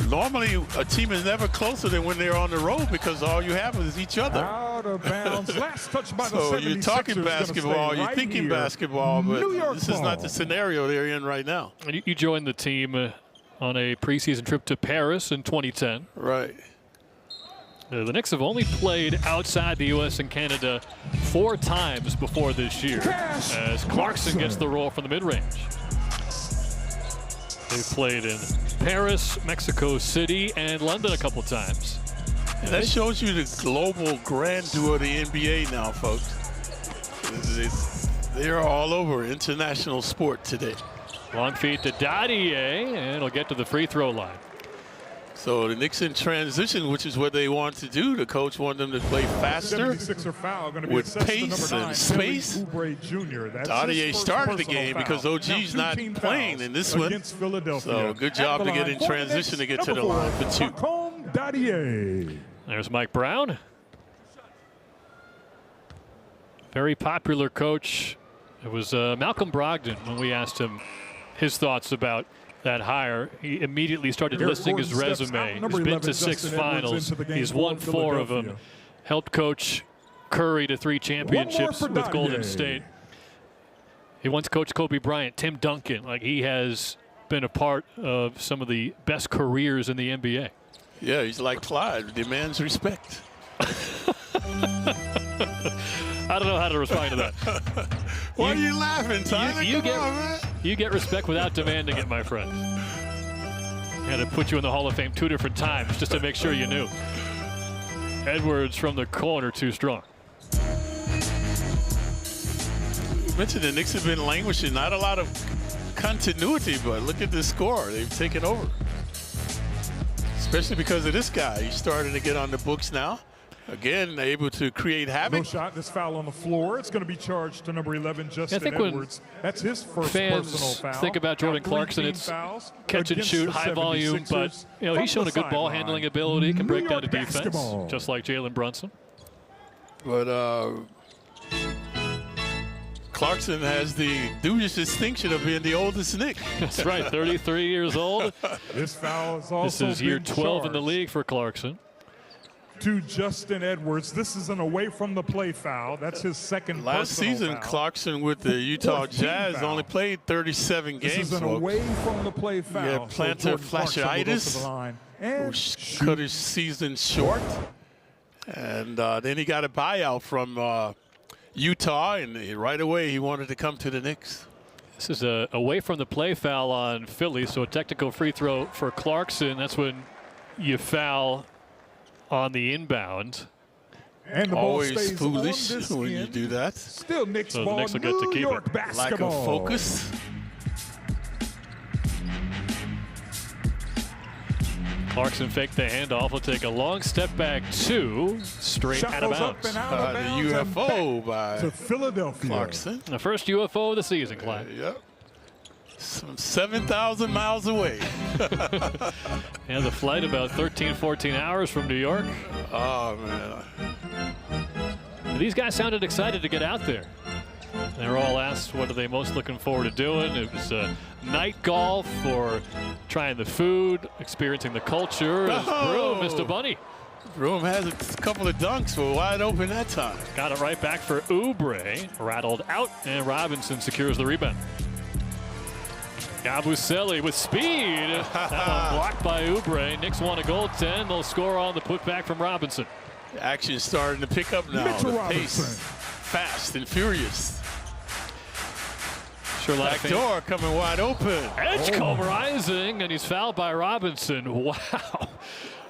normally a team is never closer than when they're on the road because all you have is each other. Out of bounds. Last touch by the 76ers. So you're talking basketball, you're thinking basketball, but this is not the scenario they're in right now. And you joined the team on a preseason trip to Paris in 2010. Right. The Knicks have only played outside the U.S. and Canada 4 times before this year, as Clarkson gets the roll from the mid-range. They've played in Paris, Mexico City, and London a couple times. And that shows you the global grandeur of the NBA now, folks. They're all over international sport today. Long feed to Dadier, and it'll get to the free throw line. So the Knicks in transition, which is what they want to do. The coach wanted them to play faster Foul, gonna be with pace and space. Dadier started the game because OG's not playing in this one. So good job to get in transition to get to the line for 2. Dadier. There's Mike Brown. Very popular coach. It was Malcolm Brogdon when we asked him his thoughts about that hire. He immediately started listing his resume. He's been to 6 finals. He's won 4 of them. Helped coach Curry to 3 championships with Golden State. He once coached Kobe Bryant, Tim Duncan. Like, he has been a part of some of the best careers in the NBA. Yeah, he's like Clyde, demands respect. I don't know how to respond to that. Why are you laughing, Tyler? You get respect without demanding it, my friend. I had to put you in the Hall of Fame 2 different times just to make sure you knew. Edwards from the corner, too strong. You mentioned the Knicks have been languishing. Not a lot of continuity, but look at this score. They've taken over. Especially because of this guy. He's starting to get on the books now. Again, able to create havoc. No shot. This foul on the floor. It's going to be charged to number 11, Justin Edwards. That's his first personal foul. Think about Jordan Clarkson. It's catch and shoot, high volume, but he's shown a good ball handling ability. Can break down the defense, just like Jalen Brunson. But Clarkson has the dubious distinction of being the oldest Knick. That's right, 33 years old. This foul is also This is year 12 in the league for Clarkson. To Justin Edwards. This is an away from the play foul. That's his second Last season, foul. Clarkson with the Utah Jazz only played 37 games. This is an away from the play foul. Yeah, plantar fasciitis, which cut his season short. And then he got a buyout from Utah, and right away he wanted to come to the Knicks. This is a away from the play foul on Philly, so a technical free throw for Clarkson. That's when you foul on the inbound. And the ball always stays foolish on this when end. you do that. Still Knicks So ball. the Knicks will get to keep York it. basketball. Lack of focus. Clarkson faked the handoff. Will take a long step back 2, straight Shot out of goes up bounds. and out of The bounds and UFO back by to Philadelphia. Clarkson. The first UFO of the season, Clyde. Yep. Some 7,000 miles away. And the flight about 13, 14 hours from New York. Oh, man. These guys sounded excited to get out there. They were all asked what are they most looking forward to doing. It was night golf or trying the food, experiencing the culture. Broom missed a bunny. Broom has a couple of dunks, but wide open that time. Got it right back for Oubre. Rattled out, and Robinson secures the rebound. Yabusele with speed. That one blocked by Oubre. Knicks want a goaltend. They'll score on the putback from Robinson. Action starting to pick up now. Mitchell The Robinson. pace fast and furious. Sure, Back door coming wide open. Edgecombe rising, and he's fouled by Robinson. Wow.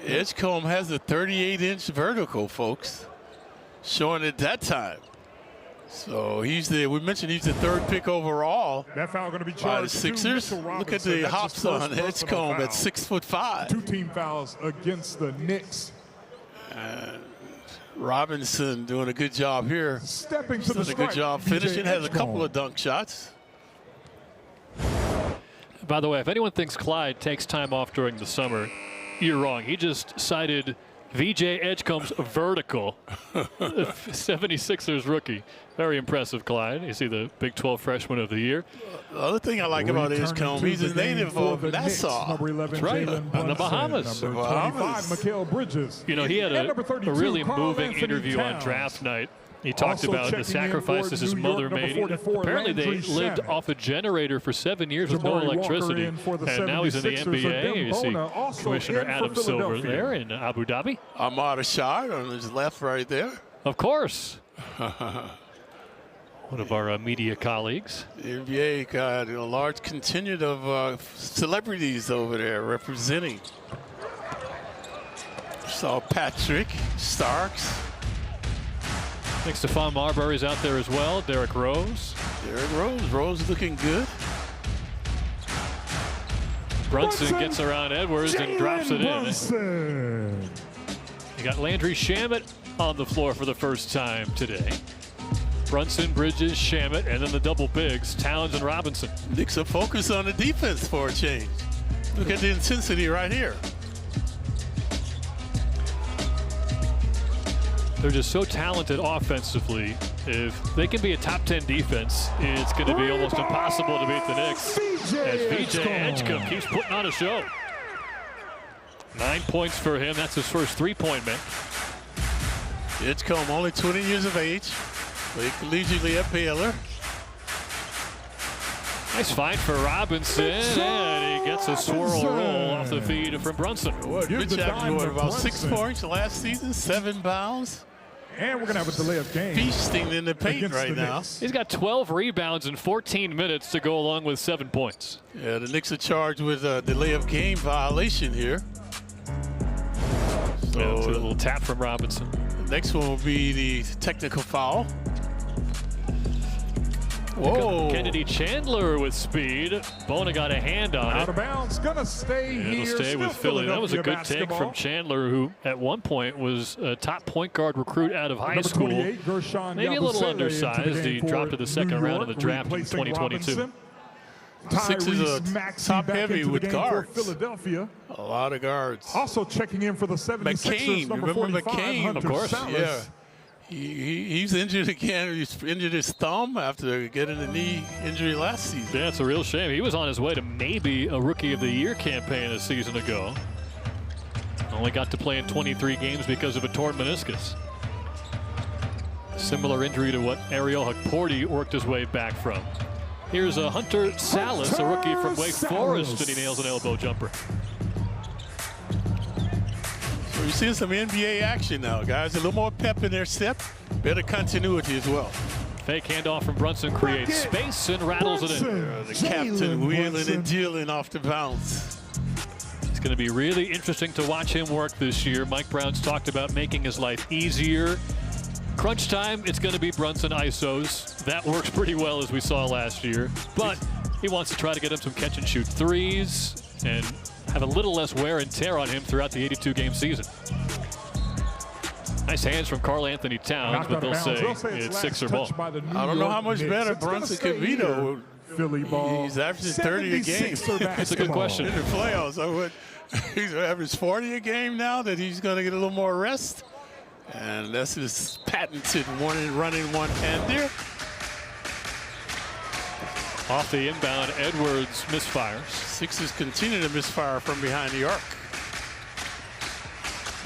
Edgecombe has a 38-inch vertical, folks, showing it that time. So we mentioned he's the 3rd pick overall That foul going to be by charged the Sixers. to Mitchell Look at Robinson. the That's hops his first on personal Edgecombe at foul. 6'5". 2 team fouls against the Knicks. Robinson doing a good job here. Stepping to Doing the a stripe. good job finishing. DJ Has a couple Edgecombe. of dunk shots. By the way, if anyone thinks Clyde takes time off during the summer, you're wrong. He just cited VJ Edgecombe's vertical, 76ers rookie. Very impressive, Clyde. You see the Big 12 freshman of the year. The other thing I like about Edgecombe, he's a native of Nassau. Number 11, right, Jalen on the Brunson. Bahamas. Number 25, Mikal Bridges. You know, he had And a number 32, really Karl moving Anthony interview on Towns. draft night. He talked Also about the checking in sacrifices for his New mother York, number made. 44, Apparently they Landry lived Shamet. off a generator for 7 years with no Jabari Walker electricity. in for the And now he's in the 76ers. NBA. You see Adem Bona also Commissioner in for Adam Silver Philadelphia. there in Abu Dhabi. Ahmad Ashar on his left right there. Of course. One of our media colleagues. The NBA got a large contingent of celebrities over there representing. Saw Patrick Starks. I think Stephon Marbury's out there as well. Derrick Rose. Derrick Rose. Rose looking good. Brunson gets around Edwards and drops it in. You got Landry Shamet on the floor for the first time today. Brunson, Bridges, Shamet, and then the double bigs, Towns and Robinson. Knicks are focused on the defense for a change. Look at the intensity right here. They're just so talented offensively. If they can be a top 10 defense, it's going to be almost impossible to beat the Knicks. As VJ Edgecombe keeps putting on a show. 9 points for him. That's his first three-point make. Edgecombe, only 20 years of age. Played collegiately at Baylor. Nice find for Robinson, and he gets a swirl roll off the feed from Brunson. Rich averaged about 6 points last season, 7 bounds. And we're going to have a delay of game. Feasting in the paint right now. He's got 12 rebounds in 14 minutes to go along with 7 points. Yeah, the Knicks are charged with a delay of game violation here. So yeah, a little tap from Robinson. The next one will be the technical foul. Whoa. Kennedy Chandler with speed. Bona got a hand on it. Out of bounds, gonna stay here. It'll stay with Philly. That was a good take from Chandler, who at one point was a top point guard recruit out of high school. Maybe a little undersized. He dropped to the second round of the draft in 2022. Sixers are top heavy with guards. Philadelphia. A lot of guards. Also checking in for the 76ers, McCain, number 45, McCain, of course. Yeah. He's injured again. He's injured his thumb after getting a knee injury last season. Yeah, it's a real shame. He was on his way to maybe a Rookie of the Year campaign a season ago. Only got to play in 23 games because of a torn meniscus. Similar injury to what Ariel Hukporti worked his way back from. Here's a Hunter Salas, a rookie from Wake Forest, and he nails an elbow jumper. So you're seeing some NBA action now, guys. A little more pep in their step, better continuity as well. Fake handoff from Brunson creates space and rattles it in. The captain wheeling and dealing off the bounce. It's going to be really interesting to watch him work this year. Mike Brown's talked about making his life easier. Crunch time, it's going to be Brunson ISOs. That works pretty well as we saw last year. But he wants to try to get him some catch and shoot threes and have a little less wear and tear on him throughout the 82-game season. Nice hands from Karl Anthony Towns, but they'll say it's Sixer ball. I don't know how much better Brunson could be, though. Philly ball. He's averaging 30 a game. That's a good question. In the playoffs, he's averaging 40 a game now that he's going to get a little more rest. And that's his patented running one-hander. Off the inbound, Edwards misfires. Sixers continue to misfire from behind the arc.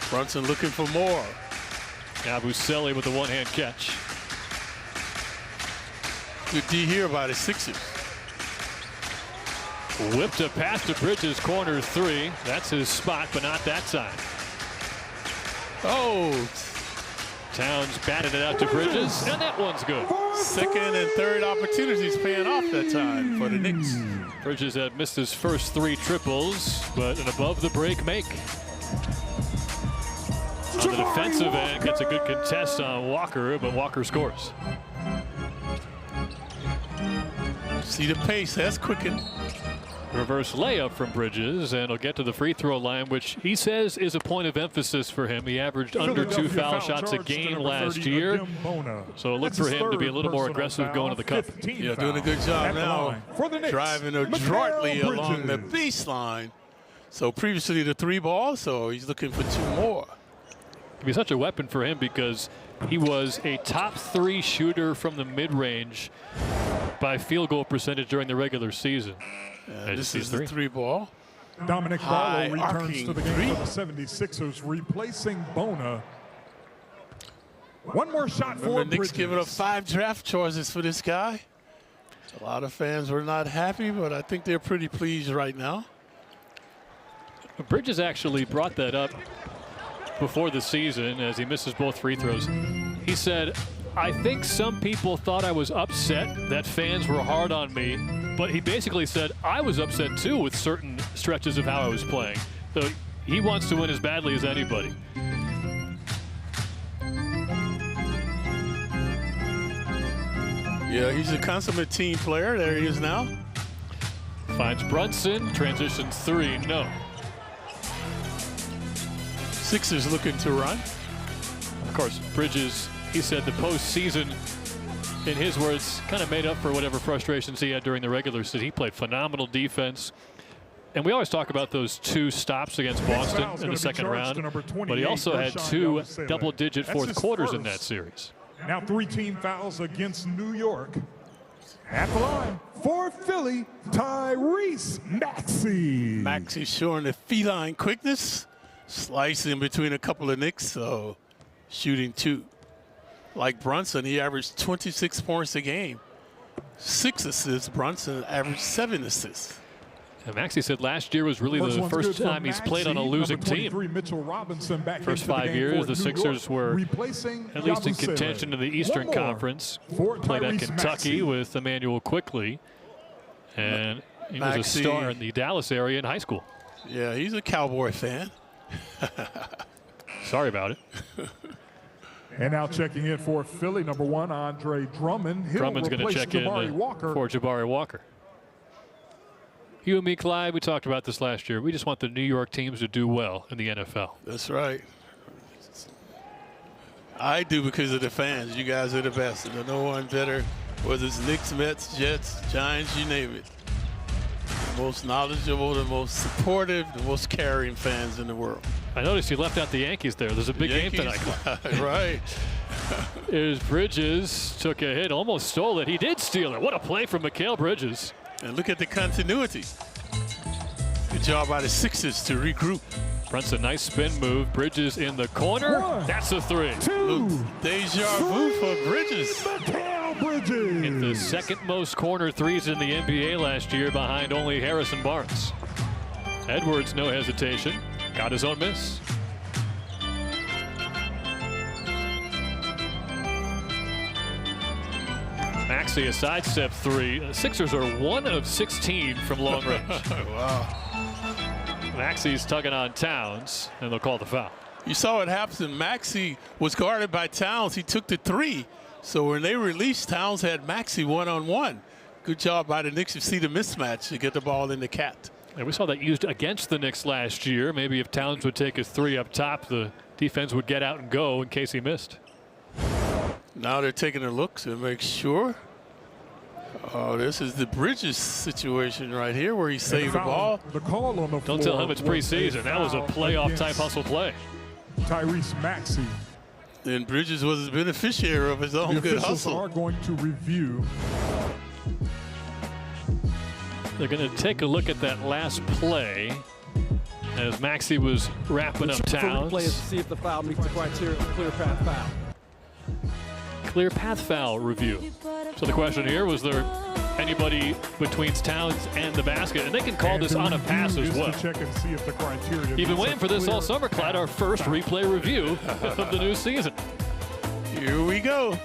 Brunson looking for more. Yabusele with the one-hand catch. Good D here by the Sixers. Whipped a pass to Bridges, corner three. That's his spot, but not that time. Oh. Towns batted it out to Bridges, and that one's good. Second and third opportunities paying off that time for the Knicks. Bridges had missed his first 3 triples, but an above the break make. On the defensive end, gets a good contest on Walker, but Walker scores. See the pace, that's quickened. Reverse layup from Bridges, and he'll get to the free throw line, which he says is a point of emphasis for him. He averaged under 2 foul shots a game last year, so look for him to be a little more aggressive going to the cup. Yeah, doing a good job now, driving adroitly along the baseline. So previously the 3 ball, so he's looking for 2 more. It'd be such a weapon for him because he was a top 3 shooter from the mid-range by field goal percentage during the regular season. This is the 3 ball. Dominic Barlow returns to the game for the 76ers, replacing Bona. One more shot for Bridges. Knicks giving up 5 draft choices for this guy. A lot of fans were not happy, but I think they're pretty pleased right now. Bridges actually brought that up before the season as he misses both free throws. He said, I think some people thought I was upset that fans were hard on me, but he basically said I was upset too with certain stretches of how I was playing. So he wants to win as badly as anybody. Yeah, he's a consummate team player. There he is now. Finds Brunson, transitions 3, no. Sixers looking to run. Of course, Bridges, he said the postseason, in his words, kind of made up for whatever frustrations he had during the regular season. He played phenomenal defense. And we always talk about those 2 stops against Boston in the second round. But he also had 2 double-digit fourth quarters in that series. Now 3 team fouls against New York. At the line for Philly, Tyrese Maxey. Maxey showing the feline quickness, slicing between a couple of Knicks, so shooting 2. Like Brunson, he averaged 26 points a game. 6 assists. Brunson averaged 7 assists. And Maxey said last year was really the first time he's played on a losing team. First 5 years, the Sixers were at least in contention in the Eastern Conference. Played at Kentucky with Emmanuel Quickly. And he was a star in the Dallas area in high school. Yeah, he's a Cowboy fan. Sorry about it. And now checking in for Philly, number 1, Andre Drummond. Drummond's going to check in for Jabari Walker. You and me, Clyde, we talked about this last year. We just want the New York teams to do well in the NFL. That's right. I do because of the fans. You guys are the best. There's no one better, whether it's Knicks, Mets, Jets, Giants, you name it. The most knowledgeable, the most supportive, the most caring fans in the world. I noticed you left out the Yankees there. There's a big game tonight. Right. Here's Bridges, took a hit, almost stole it. He did steal it. What a play from Mikal Bridges. And look at the continuity. Good job by the Sixers to regroup. Brunson, nice spin move. Bridges in the corner. 1, That's a 3. 2, Deja vu for Bridges. Mikal Bridges. Hit the second most corner threes in the NBA last year, behind only Harrison Barnes. Edwards, no hesitation. Got his own miss. Maxey, a sidestep 3. The Sixers are 1 of 16 from long range. Wow. Maxey's tugging on Towns, and they'll call the foul. You saw what happened. Maxey was guarded by Towns. He took the 3. So when they released, Towns had Maxey one-on-one. Good job by the Knicks to see the mismatch to get the ball in the cat. And we saw that used against the Knicks last year. Maybe if Towns would take a 3 up top, the defense would get out and go in case he missed. Now they're taking a look to make sure. Oh, this is the Bridges situation right here where he saved the ball. The call on the Don't tell him it's preseason. That was a playoff type hustle play. Tyrese Maxey. And Bridges was the beneficiary of his own The good officials hustle. are going to review. They're going to take a look at that last play as Maxey was wrapping up Towns. Play to see if the foul meets the criteria of clear path foul. Clear path foul review. So the question here, was there anybody between Towns and the basket? And they can call this on a pass as well. Check and see if the criteria You've been waiting for this all summer, Clyde. Our first replay review of the new season. Here we go.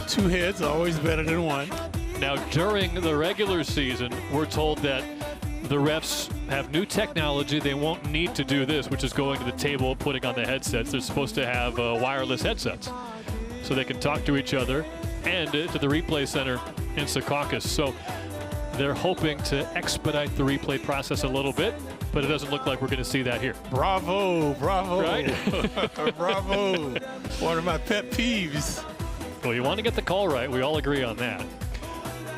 2 heads, always better than 1. Now, during the regular season, we're told that the refs have new technology. They won't need to do this, which is going to the table, putting on the headsets. They're supposed to have wireless headsets so they can talk to each other and to the replay center in Secaucus. So they're hoping to expedite the replay process a little bit, but it doesn't look like we're going to see that here. Bravo, bravo. Right? Bravo. One of my pet peeves. Well, you want to get the call right. We all agree on that.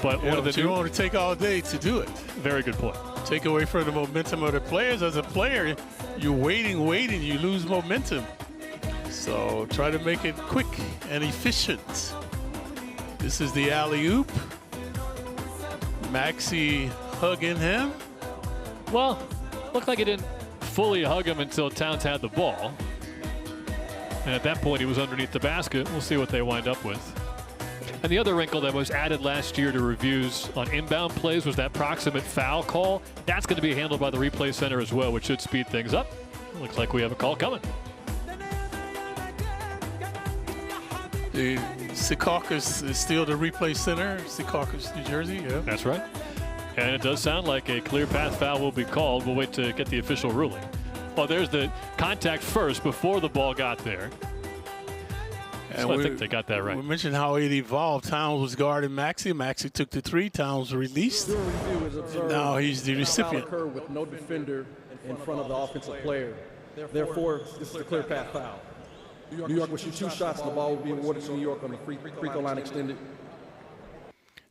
But one of the you don't want to take all day to do it. Very good point. Take away from the momentum of the players. As a player, you're waiting, you lose momentum. So try to make it quick and efficient. This is the alley-oop. Maxey hugging him. Well, looked like he didn't fully hug him until Towns had the ball. And at that point, he was underneath the basket. We'll see what they wind up with. And the other wrinkle that was added last year to reviews on inbound plays was that proximate foul call. That's going to be handled by the replay center as well, which should speed things up. Looks like we have a call coming. The Secaucus is still the replay center, Secaucus, New Jersey. Yeah. That's right. And it does sound like a clear path foul will be called. We'll wait to get the official ruling. Oh, there's the contact first before the ball got there. So I think they got that right. We mentioned how it evolved. Towns was guarding Maxey. Maxey took the three. Towns released. And now he's the recipient. Foul occurred with no defender in front of the offensive player. Therefore, this is a clear path foul. New York will shoot 2 shots, and the ball will be awarded to New York on the free throw line extended.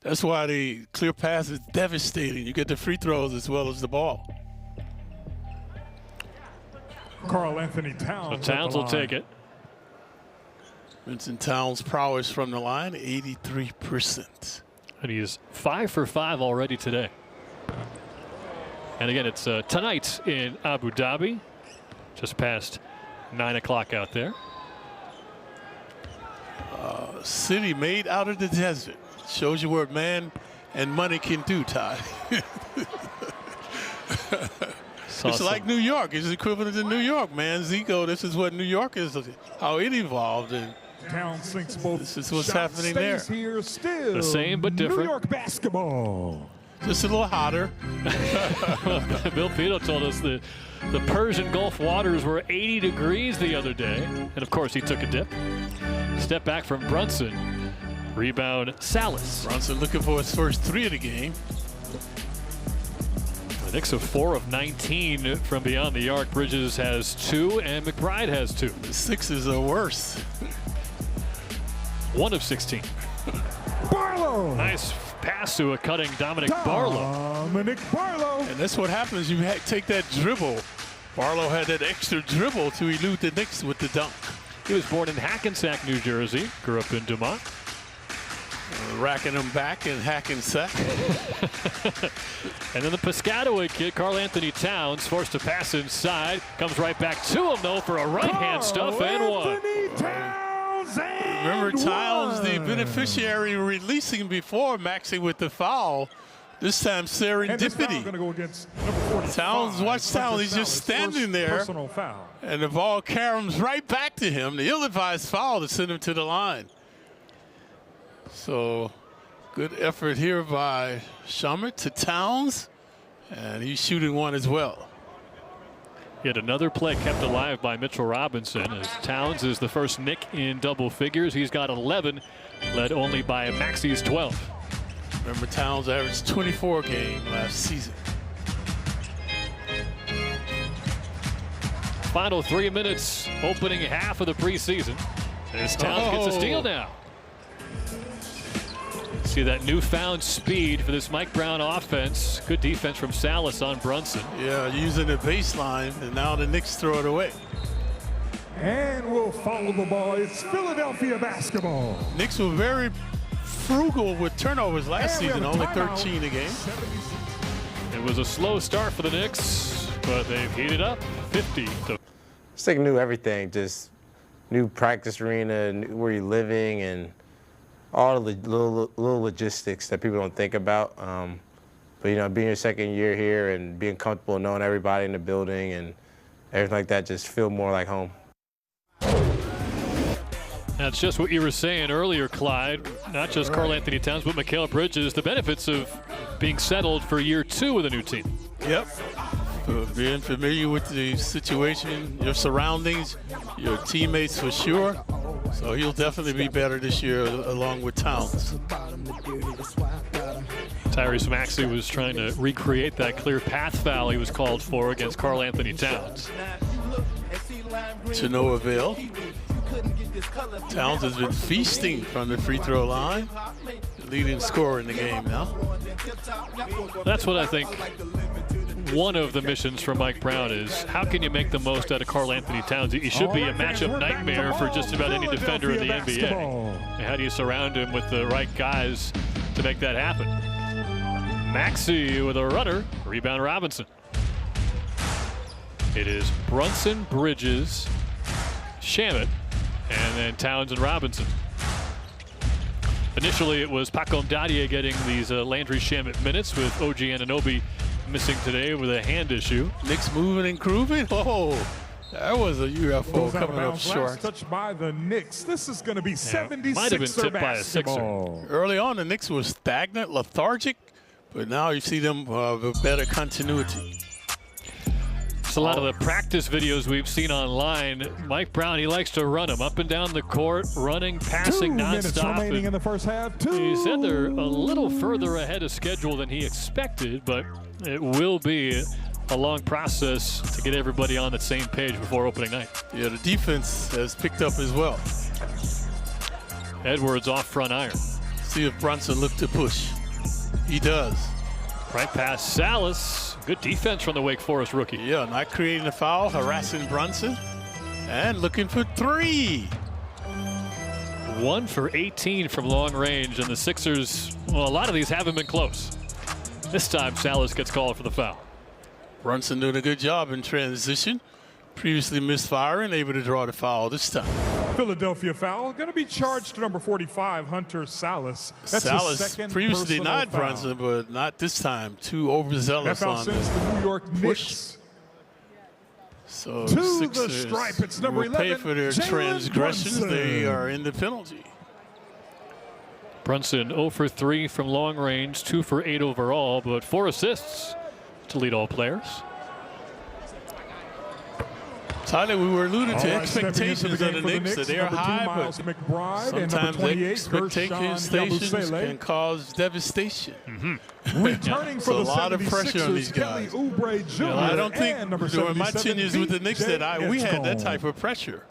That's why the clear pass is devastating. You get the free throws as well as the ball. Karl Anthony Towns. So Towns will take it. Vincent Towns' prowess from the line, 83%. And he's 5 for 5 already today. And again, it's tonight in Abu Dhabi, just past 9 o'clock out there. City made out of the desert. Shows you what man and money can do, Ty. It's like New York. It's equivalent to New York, man. Zico, this is what New York is, how it evolved. And Towns sinks both. This is what's happening there. Here still. The same but different. New York basketball. Just a little hotter. Bill Pito told us the Persian Gulf waters were 80 degrees the other day. And of course, he took a dip. Step back from Brunson. Rebound, Salas. Brunson looking for his first 3 of the game. The Knicks have 4 of 19 from beyond the arc. Bridges has 2, and McBride has 2. The Sixers are worse. 1 of 16. Barlow. Nice pass to a cutting Dominic Barlow. Dominic Barlow. And that's what happens. You take that dribble. Barlow had that extra dribble to elude the Knicks with the dunk. He was born in Hackensack, New Jersey. Grew up in Dumont. Racking them back in Hackensack. And then the Piscataway kid, Karl Anthony Towns, forced to pass inside. Comes right back to him, though, for a right-hand stuff and one. Remember Towns, the beneficiary, releasing before Maxey with the foul. This time serendipity. Towns, watch Towns. He's just standing there. And the ball caroms right back to him. The ill-advised foul to send him to the line. So good effort here by Schummert to Towns. And he's shooting one as well. Yet another play kept alive by Mitchell Robinson, as Towns is the first Knick in double figures. He's got 11, led only by Maxey's 12. Remember, Towns averaged 24 a game last season. Final 3 minutes, opening half of the preseason. As Towns gets a steal now. See that newfound speed for this Mike Brown offense. Good defense from Salas on Brunson. Yeah, using the baseline, and now the Knicks throw it away. And we'll follow the ball. It's Philadelphia basketball. Knicks were very frugal with turnovers last season, only 13 a game. It was a slow start for the Knicks, but they've heated up 50 to. It's like new everything, just new practice arena, where you're living, and all the little logistics that people don't think about. But, you know, being your second year here and being comfortable knowing everybody in the building and everything like that just feel more like home. That's just what you were saying earlier, Clyde. Not just Karl Anthony Towns, but Mikal Bridges. The benefits of being settled for year 2 with a new team. Yep. Being familiar with the situation, your surroundings, your teammates for sure. So he'll definitely be better this year along with Towns. Tyrese Maxey was trying to recreate that clear path foul he was called for against Karl Anthony Towns. To no avail. Towns has been feasting from the free throw line. The leading scorer in the game now. That's what I think one of the missions for Mike Brown is. How can you make the most out of Karl Anthony Towns? He should be a matchup nightmare for just about any defender in the NBA. And how do you surround him with the right guys to make that happen? Maxey with a runner. Rebound Robinson. It is Brunson, Bridges, Shamet, and then Towns and Robinson. Initially, it was Pacom Dadie getting these Landry Shamet minutes, with OG Anunoby missing today with a hand issue. Knicks moving and grooving. Oh, that was a UFO coming up short. Touched by the Knicks. This is going to be 76er might have been tipped by a basketball. Sixer. Early on, the Knicks were stagnant, lethargic, but now you see them with better continuity. a lot of the practice videos we've seen online. Mike Brown, he likes to run them up and down the court, running, passing 2 minutes nonstop. remaining in the first half. He said they're a little further ahead of schedule than he expected, but it will be a long process to get everybody on the same page before opening night. Yeah, the defense has picked up as well. Edwards off front iron. See if Brunson look to push. He does. Right past Salas. Good defense from the Wake Forest rookie. Yeah, not creating a foul, harassing Brunson, and looking for 3. 1 for 18 from long range, and the Sixers, well, a lot of these haven't been close. This time, Salas gets called for the foul. Brunson doing a good job in transition. Previously misfiring, able to draw the foul this time. Philadelphia foul. Going to be charged to number 45, Hunter Salas. That's Salas his second previously personal not foul. Brunson, but not this time. Too overzealous That foul on sends the New York push. Knicks So to the Sixers stripe. It's number will pay 11, for their Jalen transgressions. Brunson. They are in the penalty. Brunson 0 for 3 from long range, 2 for 8 overall, but 4 assists to lead all players. Tyler, we were alluding to All right, expectations of the Knicks, that they are number 2, high, Miles but McBride, and number sometimes 28, expectations Gershon can cause devastation. Returning for So a the lot of 76ers, pressure on these Kelly guys. Oubre Jr. I don't and think number during my 77, tenures with the Knicks that we had that type of pressure.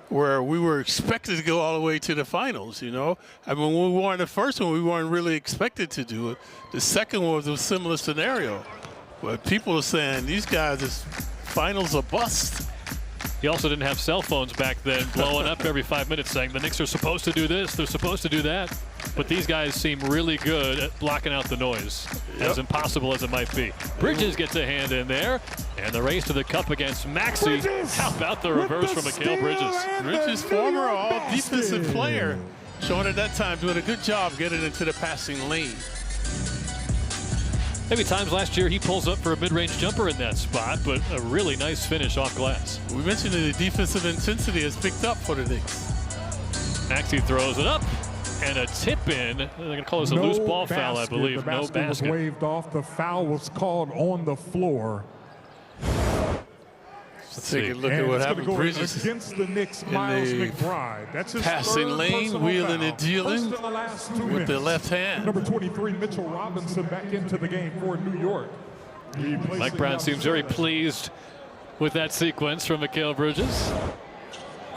Where we were expected to go all the way to the finals, you know. I mean, when we won the first one, we weren't really expected to do it. The second one was a similar scenario. But people are saying these guys is finals a bust. He also didn't have cell phones back then, blowing up every 5 minutes saying the Knicks are supposed to do this, they're supposed to do that. But these guys seem really good at blocking out the noise, as impossible as it might be. Bridges gets a hand in there, and the race to the cup against Maxey. How about the reverse from Mikal Bridges? Bridges, former all-defensive player, showing at that time doing a good job getting into the passing lane. Maybe times last year he pulls up for a mid-range jumper in that spot, but a really nice finish off glass. We mentioned that the defensive intensity has picked up for the Knicks. Maxey throws it up, and a tip-in. They're going to call this a loose ball foul, I believe. The No basket basket. was waved off. The foul was called on the floor. Let's take a look And at what it's happened. gonna go Bridges against the Knicks, in Miles the McBride. That's his passing third lane, personal wheeling foul. and dealing First in the last 2 with minutes. the left hand. Number 23, Mitchell Robinson, back into the game for New York. Mike Brown seems very pleased with that sequence from Mikal Bridges.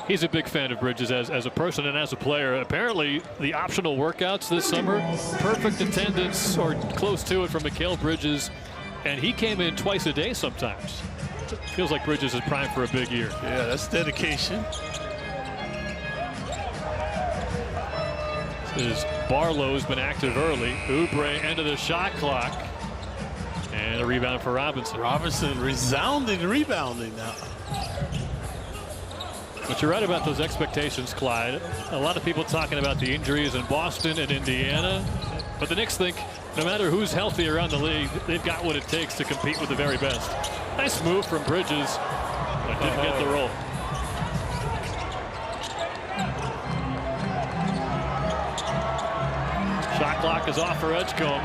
He's a big fan of Bridges as a person and as a player. Apparently, the optional workouts this summer, perfect attendance or close to it from Mikal Bridges, and he came in twice a day sometimes. Feels like Bridges is primed for a big year. Yeah, that's dedication. As Barlow's been active early. Oubre into the shot clock. And a rebound for Robinson. Robinson resounding rebounding now. But you're right about those expectations, Clyde. A lot of people talking about the injuries in Boston and Indiana. But the Knicks think no matter who's healthy around the league, they've got what it takes to compete with the very best. Nice move from Bridges, but didn't get the roll. Shot clock is off for Edgecombe.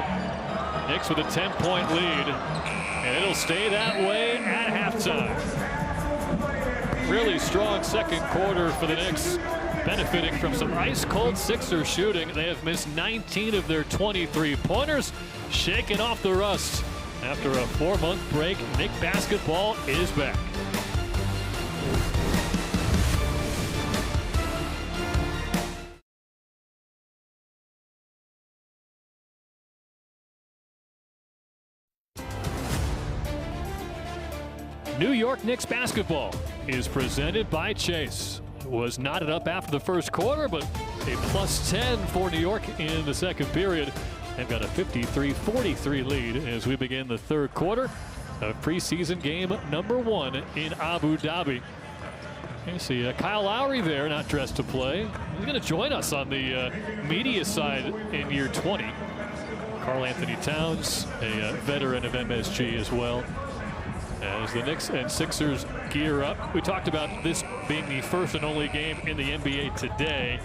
Knicks with a 10-point lead, and it'll stay that way at halftime. Really strong second quarter for the Knicks, benefiting from some ice-cold Sixers shooting. They have missed 19 of their 23 pointers, shaking off the rust. After a 4-month break, Knick basketball is back. New York Knicks basketball is presented by Chase. It was knotted up after the first quarter, but a +10 for New York in the second period. They've got a 53-43 lead as we begin the third quarter of preseason game number 1 in Abu Dhabi. You see Kyle Lowry there, not dressed to play. He's going to join us on the media side in year 20. Karl Anthony Towns, a veteran of MSG as well. As the Knicks and Sixers gear up. We talked about this being the first and only game in the NBA today.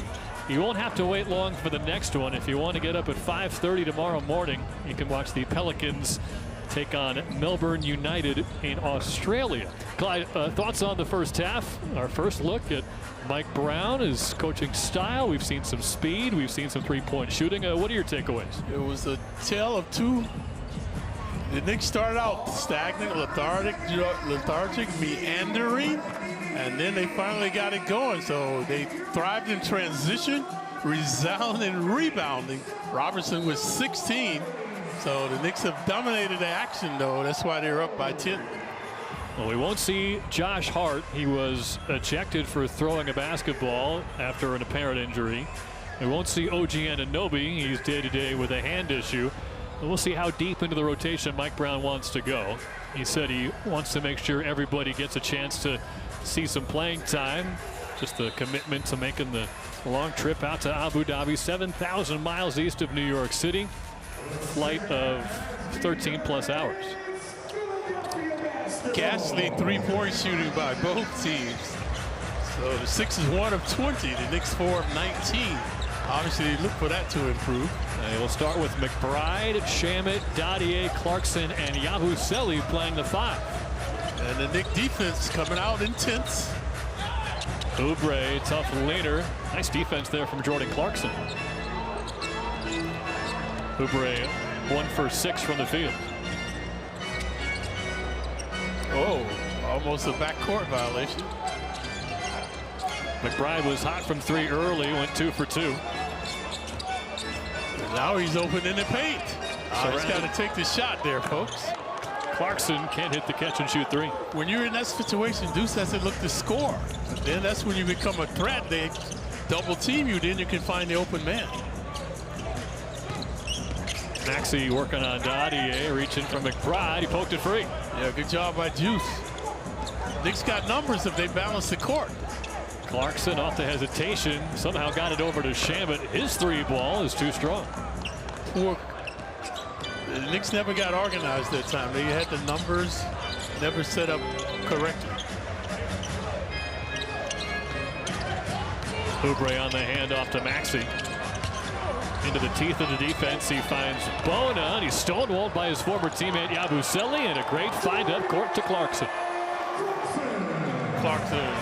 You won't have to wait long for the next one. If you want to get up at 5:30 tomorrow morning, you can watch the Pelicans take on Melbourne United in Australia. Clyde, thoughts on the first half? Our first look at Mike Brown, his coaching style. We've seen some speed. We've seen some three-point shooting. What are your takeaways? It was a tale of two. The Knicks started out stagnant, lethargic, meandering, and then they finally got it going. So they thrived in transition, resounding, rebounding. Robertson was 16. So the Knicks have dominated the action, though. That's why they're up by 10. Well, we won't see Josh Hart. He was ejected for throwing a basketball after an apparent injury. We won't see OG Anunoby. He's day-to-day with a hand issue. And we'll see how deep into the rotation Mike Brown wants to go. He said he wants to make sure everybody gets a chance to see some playing time. Just a commitment to making the long trip out to Abu Dhabi, 7,000 miles east of New York City. Flight of 13+ hours. Ghastly three-point shooting by both teams. So the Sixers 1 of 20, the Knicks 4 of 19. Obviously, look for that to improve. We'll start with McBride, Shamet, Dadier, Clarkson, and Yabusele playing the 5. And the Knicks defense coming out intense. Oubre, tough leaner. Nice defense there from Jordan Clarkson. Oubre 1 for 6 from the field. Oh, almost a backcourt violation. McBride was hot from 3 early, went 2 for 2. Now he's open in the paint. He's got to take the shot there, folks. Clarkson can't hit the catch and shoot 3. When you're in that situation, Deuce has to look to score. Then that's when you become a threat. They double team you, then you can find the open man. Maxey working on Dadier, reaching from McBride. He poked it free. Yeah, good job by Juice. Knicks got numbers if they balance the court. Clarkson off the hesitation, somehow got it over to Shamet. His 3 ball is too strong. Poor. The Knicks never got organized that time. They had the numbers, never set up correctly. Oubre on the handoff to Maxey. Into the teeth of the defense, he finds Bona, and he's stonewalled by his former teammate Yabusele, and a great find up court to Clarkson. Clarkson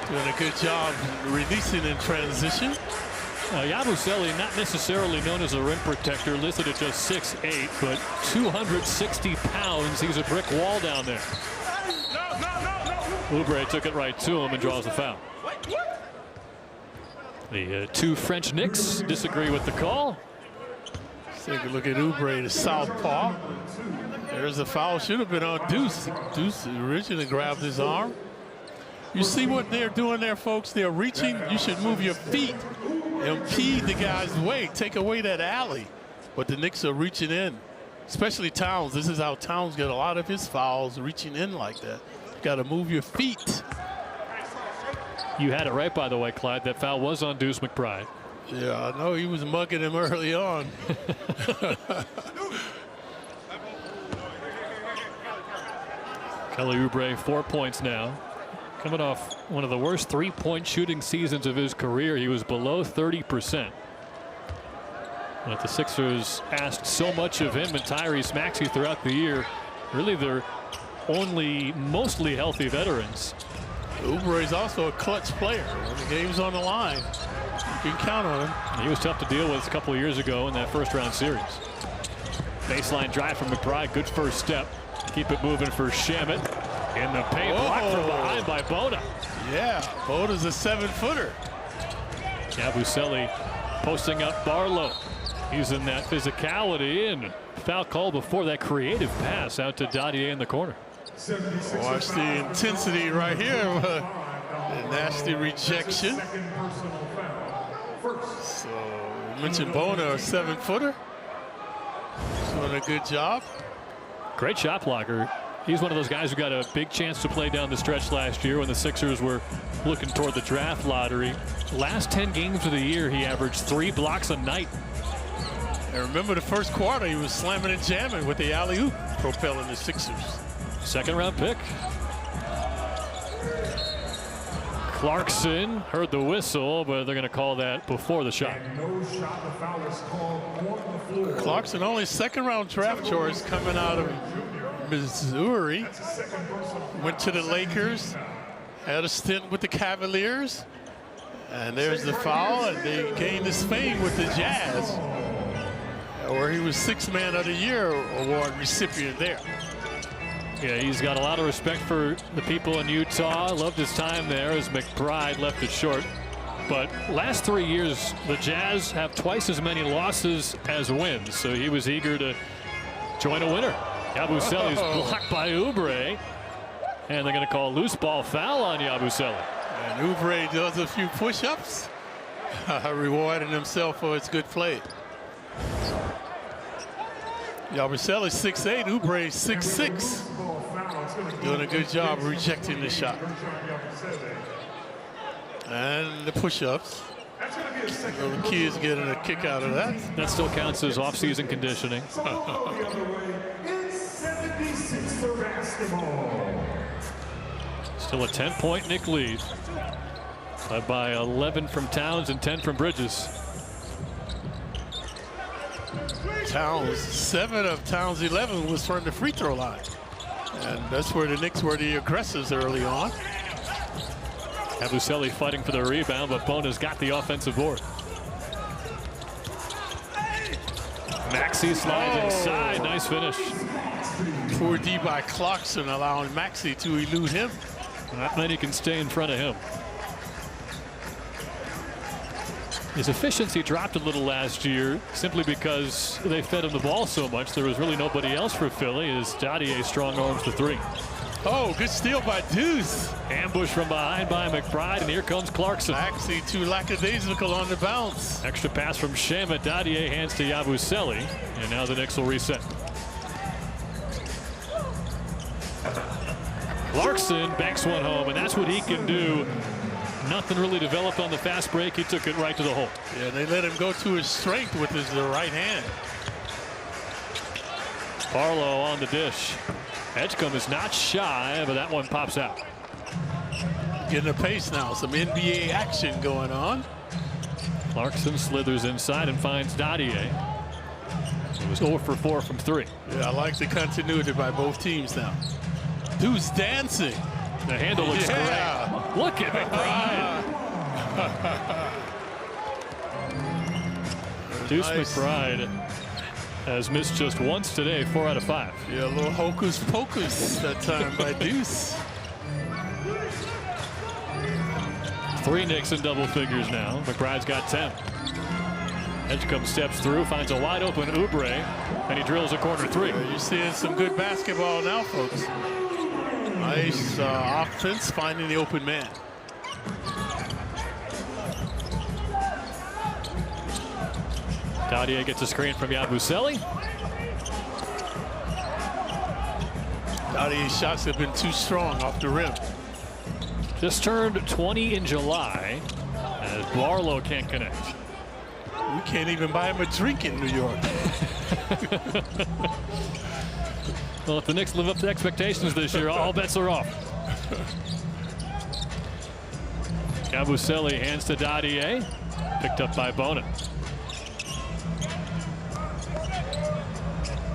doing a good job releasing in transition. Yabusele, not necessarily known as a rim protector, listed at just 6'8", but 260 pounds. He's a brick wall down there. Oubre took it right to him and draws the foul. The 2 French Knicks disagree with the call. Let's take a look at Oubre, the southpaw. There's a foul. Should have been on Deuce. Deuce originally grabbed his arm. You see what they're doing there, folks? They're reaching. You should move your feet. Impede the guy's way. Take away that alley. But the Knicks are reaching in, especially Towns. This is how Towns get a lot of his fouls, reaching in like that. You got to move your feet. You had it right, by the way, Clyde. That foul was on Deuce McBride. Yeah, I know he was mugging him early on. Kelly Oubre, 4 points now. Coming off one of the worst three-point shooting seasons of his career. He was below 30%. But the Sixers asked so much of him and Tyrese Maxey throughout the year. Really, they're only mostly healthy veterans. Oubre is also a clutch player. When the game's on the line, you can count on him. He was tough to deal with a couple of years ago in that first-round series. Baseline drive from McBride. Good first step. Keep it moving for Shamet. In the paint, blocked from behind by Bona. Yeah, Bona's a 7-footer. Yabusele posting up Barlow. Using that physicality, and foul call before that creative pass out to Dadier in the corner. Watch the intensity right here. The nasty rejection. So, we mentioned Bona, a 7-footer. Doing a good job. Great shot blocker. He's one of those guys who got a big chance to play down the stretch last year when the Sixers were looking toward the draft lottery. Last 10 games of the year, he averaged 3 blocks a night. And remember the first quarter, he was slamming and jamming with the alley-oop, propelling the Sixers. Second-round pick. Clarkson heard the whistle, but they're going to call that before the shot. Clarkson, only second-round draft choice coming out of Missouri. Went to the Lakers, had a stint with the Cavaliers, and there's the foul, and they gained his fame with the Jazz, where he was Sixth Man of the Year award recipient there. Yeah, he's got a lot of respect for the people in Utah. Loved his time there as McBride left it short. But last 3 years, the Jazz have twice as many losses as wins, so he was eager to join a winner. Yabusele's blocked by Oubre, and they're going to call a loose ball foul on Yabusele. And Oubre does a few push-ups, rewarding himself for his good play. Yabusele is 6'8", Oubre 6'6". Doing a good job rejecting the shot. And the push-ups. The kids getting a kick out of that. That still counts as off-season conditioning. Still a 10-point Nick lead. Led by 11 from Towns and 10 from Bridges. Towns, 7 of Towns' 11 was from the free throw line. And that's where the Knicks were the aggressors early on. Yabusele fighting for the rebound, but Bona's got the offensive board. Maxey slides inside. Nice finish. Poor D by Clarkson, allowing Maxey to elude him. Not many can stay in front of him. His efficiency dropped a little last year simply because they fed him the ball so much. There was really nobody else for Philly as Dadier strong arms the three. Oh, good steal by Deuce. Ambush from behind by McBride, and here comes Clarkson. Maxey too lackadaisical on the bounce. Extra pass from Shama. Dadier hands to Yabusele, and now the Knicks will reset. Clarkson banks one home, and that's what he can do. Nothing really developed on the fast break. He took it right to the hole. Yeah, they let him go to his strength with his right hand. Barlow on the dish. Edgecombe is not shy, but that one pops out. Getting a pace now. Some NBA action going on. Clarkson slithers inside and finds Dadier. It was 0 for 4 from 3. Yeah, I like the continuity by both teams now. Deuce dancing. The handle looks great. Look at McBride. Deuce McBride has missed just once today, 4 out of 5. Yeah, a little hocus pocus that time by Deuce. 3 Knicks in double figures now. McBride's got 10. Edgecombe steps through, finds a wide open Oubre, and he drills a corner 3. You're seeing some good basketball now, folks. Nice offense, finding the open man. Dadier gets a screen from Yabusele. Dadier's shots have been too strong off the rim. Just turned 20 in July, as Barlow can't connect. We can't even buy him a drink in New York. Well, if the Knicks live up to expectations this year, all bets are off. Yabusele hands to Dadier. Picked up by Bona.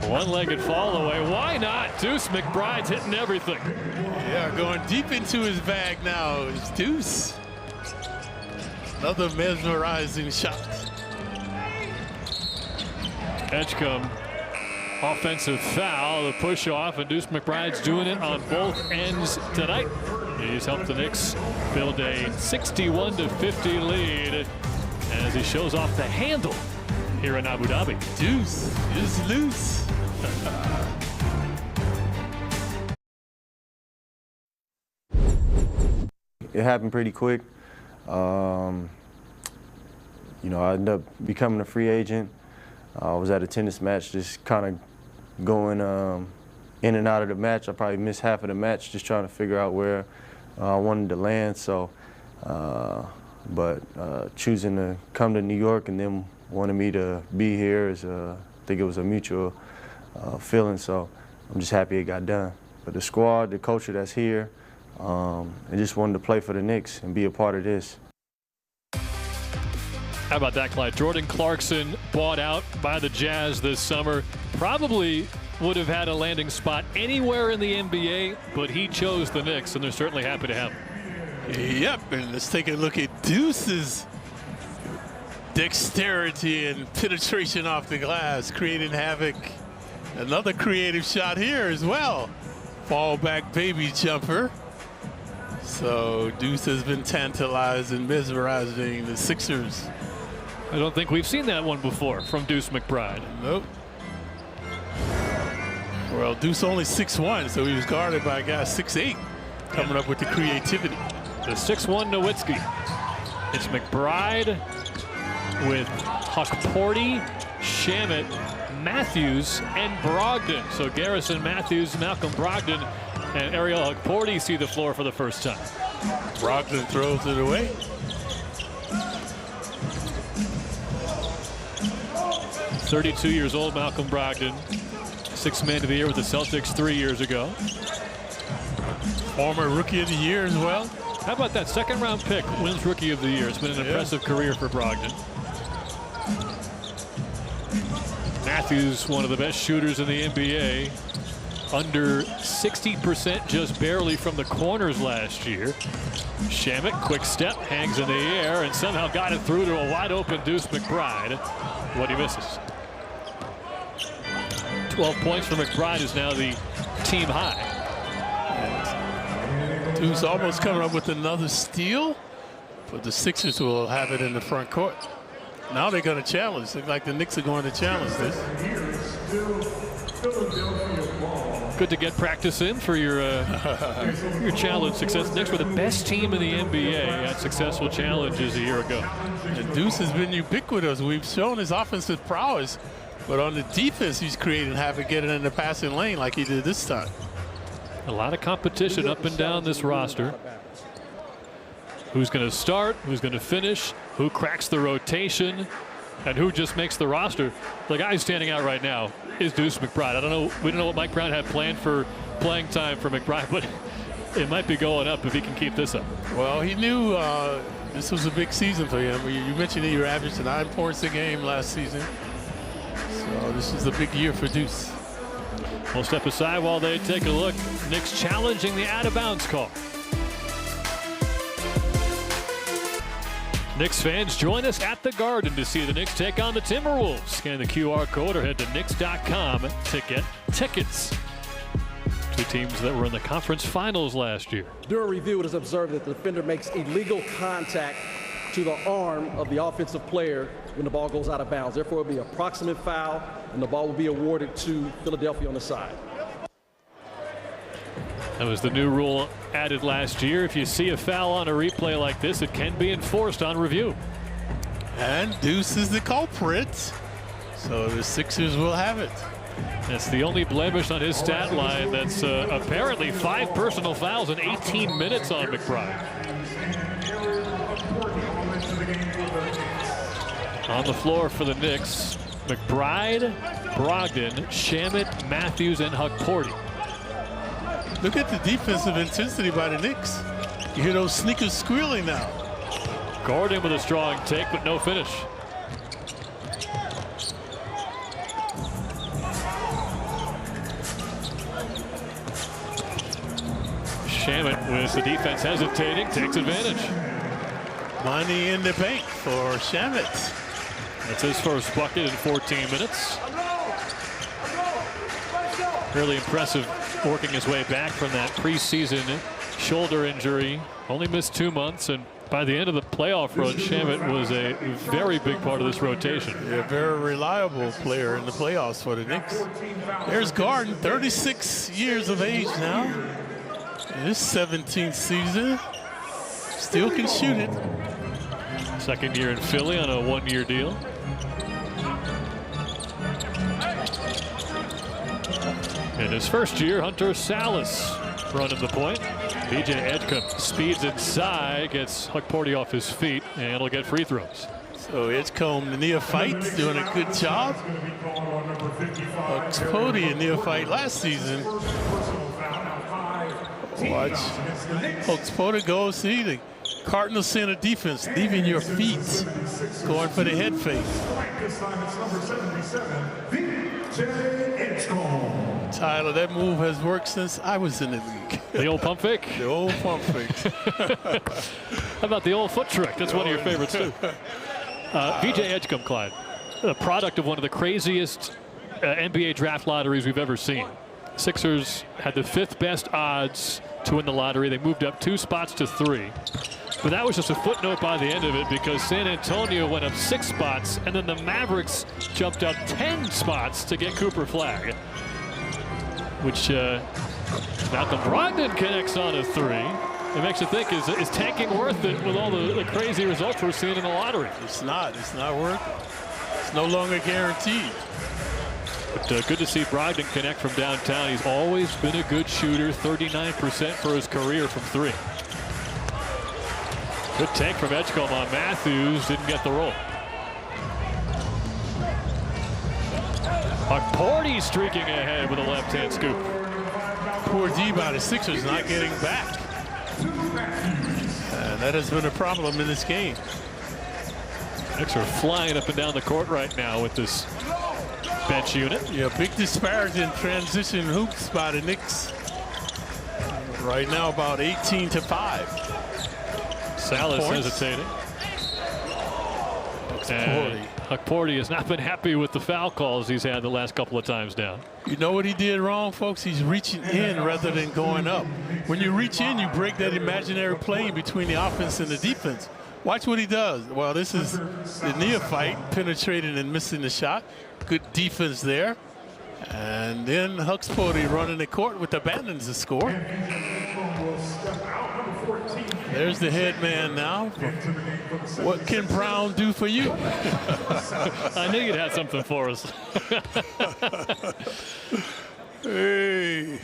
One-legged fall away. Why not? Deuce McBride's hitting everything. Yeah, going deep into his bag now is Deuce. Another mesmerizing shot. Edgecombe. Offensive foul, the push off, and Deuce McBride's doing it on both ends tonight. He's helped the Knicks build a 61-50 lead as he shows off the handle here in Abu Dhabi. Deuce is loose. It happened pretty quick. You know, I ended up becoming a free agent. I was at a tennis match, just kind of going in and out of the match. I probably missed half of the match, just trying to figure out where I wanted to land. So, choosing to come to New York and then wanted me to be here is, I think it was a mutual feeling. So, I'm just happy it got done. But the squad, the culture that's here, and just wanted to play for the Knicks and be a part of this. How about that, Clyde? Jordan Clarkson bought out by the Jazz this summer. Probably would have had a landing spot anywhere in the NBA, but he chose the Knicks, and they're certainly happy to have him. Yep, and let's take a look at Deuce's dexterity and penetration off the glass, creating havoc. Another creative shot here as well. Fall back baby jumper. So Deuce has been tantalizing, mesmerizing the Sixers. I don't think we've seen that one before from Deuce McBride. Nope. Well, Deuce only 6'1", so he was guarded by a guy 6'8", coming up with the creativity. The 6'1" Nowitzki. It's McBride with Huckporty, Shamet, Matthews, and Brogdon. So Garrison, Matthews, Malcolm Brogdon, and Ariel Huckporty see the floor for the first time. Brogdon throws it away. .32 years old, Malcolm Brogdon. Sixth man of the year with the Celtics 3 years ago. Former Rookie of the Year as well. How about that second-round pick wins Rookie of the Year? It's been an impressive career for Brogdon. Matthews, one of the best shooters in the NBA. Under 60% just barely from the corners last year. Shamet, quick step, hangs in the air, and somehow got it through to a wide-open Deuce McBride. What he misses. 12 points for McBride is now the team high. Deuce almost coming up with another steal, but the Sixers will have it in the front court. Now they're going to challenge. Looks like the Knicks are going to challenge this. Good to get practice in for your challenge success. Knicks were the best team in the NBA at successful challenges a year ago. And Deuce has been ubiquitous. We've shown his offensive prowess, but on the defense, he's creating havoc, getting in the passing lane like he did this time. A lot of competition up and down this roster. Who's going to start? Who's going to finish? Who cracks the rotation? And who just makes the roster? The guy standing out right now is Deuce McBride. I don't know. We don't know what Mike Brown had planned for playing time for McBride, but it might be going up if he can keep this up. Well, he knew this was a big season for him. You mentioned that you averaged 9 points a game last season. So this is a big year for Deuce. We'll step aside while they take a look. Knicks challenging the out-of-bounds call. Knicks fans, join us at the Garden to see the Knicks take on the Timberwolves. Scan the QR code or head to Knicks.com to get tickets. Two teams that were in the conference finals last year. During review, it is observed that the defender makes illegal contact to the arm of the offensive player when the ball goes out of bounds. Therefore, it will be a proximate foul, and the ball will be awarded to Philadelphia on the side. That was the new rule added last year. If you see a foul on a replay like this, it can be enforced on review. And Deuce is the culprit, so the Sixers will have it. That's the only blemish on his stat line. That's apparently 5 personal fouls in 18 minutes on McBride. On the floor for the Knicks, McBride, Brogdon, Shamet, Matthews, and Huckporty. Look at the defensive intensity by the Knicks. You hear those sneakers squealing now. Gordon with a strong take, but no finish. Shamet, with the defense hesitating, takes advantage. Money in the bank for Shamet. That's his first bucket in 14 minutes. Really impressive working his way back from that preseason shoulder injury. Only missed 2 months, and by the end of the playoff run, Shamet was a very big part of this rotation. Yeah, very reliable player in the playoffs for the Knicks. There's Garden, 36 years of age now. In his 17th season. Still can shoot it. Second year in Philly on a 1-year deal. In his first year, Hunter Salas running the point. BJ Edgecombe speeds inside, gets Huckporty off his feet, and it'll get free throws. So Edgecombe, the neophyte, doing a good job. Huckporty, a neophyte last season. Watch. Hooks Porter goes. See the Cardinal center defense, leaving your feet, going for the head fake. Tyler, that move has worked since I was in the league. The old pump fake? The old pump fake. How about the old foot trick? That's one of your favorites, too. VJ Edgecombe, Clyde, a product of one of the craziest NBA draft lotteries we've ever seen. Sixers had the 5th best odds to win the lottery. They moved up 2 spots to 3. But that was just a footnote by the end of it because San Antonio went up 6 spots, and then the Mavericks jumped up 10 spots to get Cooper Flagg, which Malcolm Brogdon connects on a 3. It makes you think, is tanking worth it with all the crazy results we're seeing in the lottery? It's not. It's not worth it. It's no longer guaranteed. But good to see Brogdon connect from downtown. He's always been a good shooter, 39% for his career from 3. Good take from Edgecombe on Matthews. Didn't get the roll. Porty streaking ahead with a left-hand scoop. Poor D by the Sixers not getting back. And that has been a problem in this game. Knicks are flying up and down the court right now with this bench unit. Yeah, big disparity in transition hoops by the Knicks. Right now about 18-5. Salas hesitating. Huck Porty has not been happy with the foul calls he's had the last couple of times down. You know what he did wrong, folks? He's reaching in rather than going up. When you reach in, you break that imaginary plane between the offense and the defense. Watch what he does. Well, this is the neophyte penetrating and missing the shot. Good defense there. And then Hucks Porty running the court with abandons the score. There's the head man now. What can Brown do for you? I knew you'd have something for us. Hey.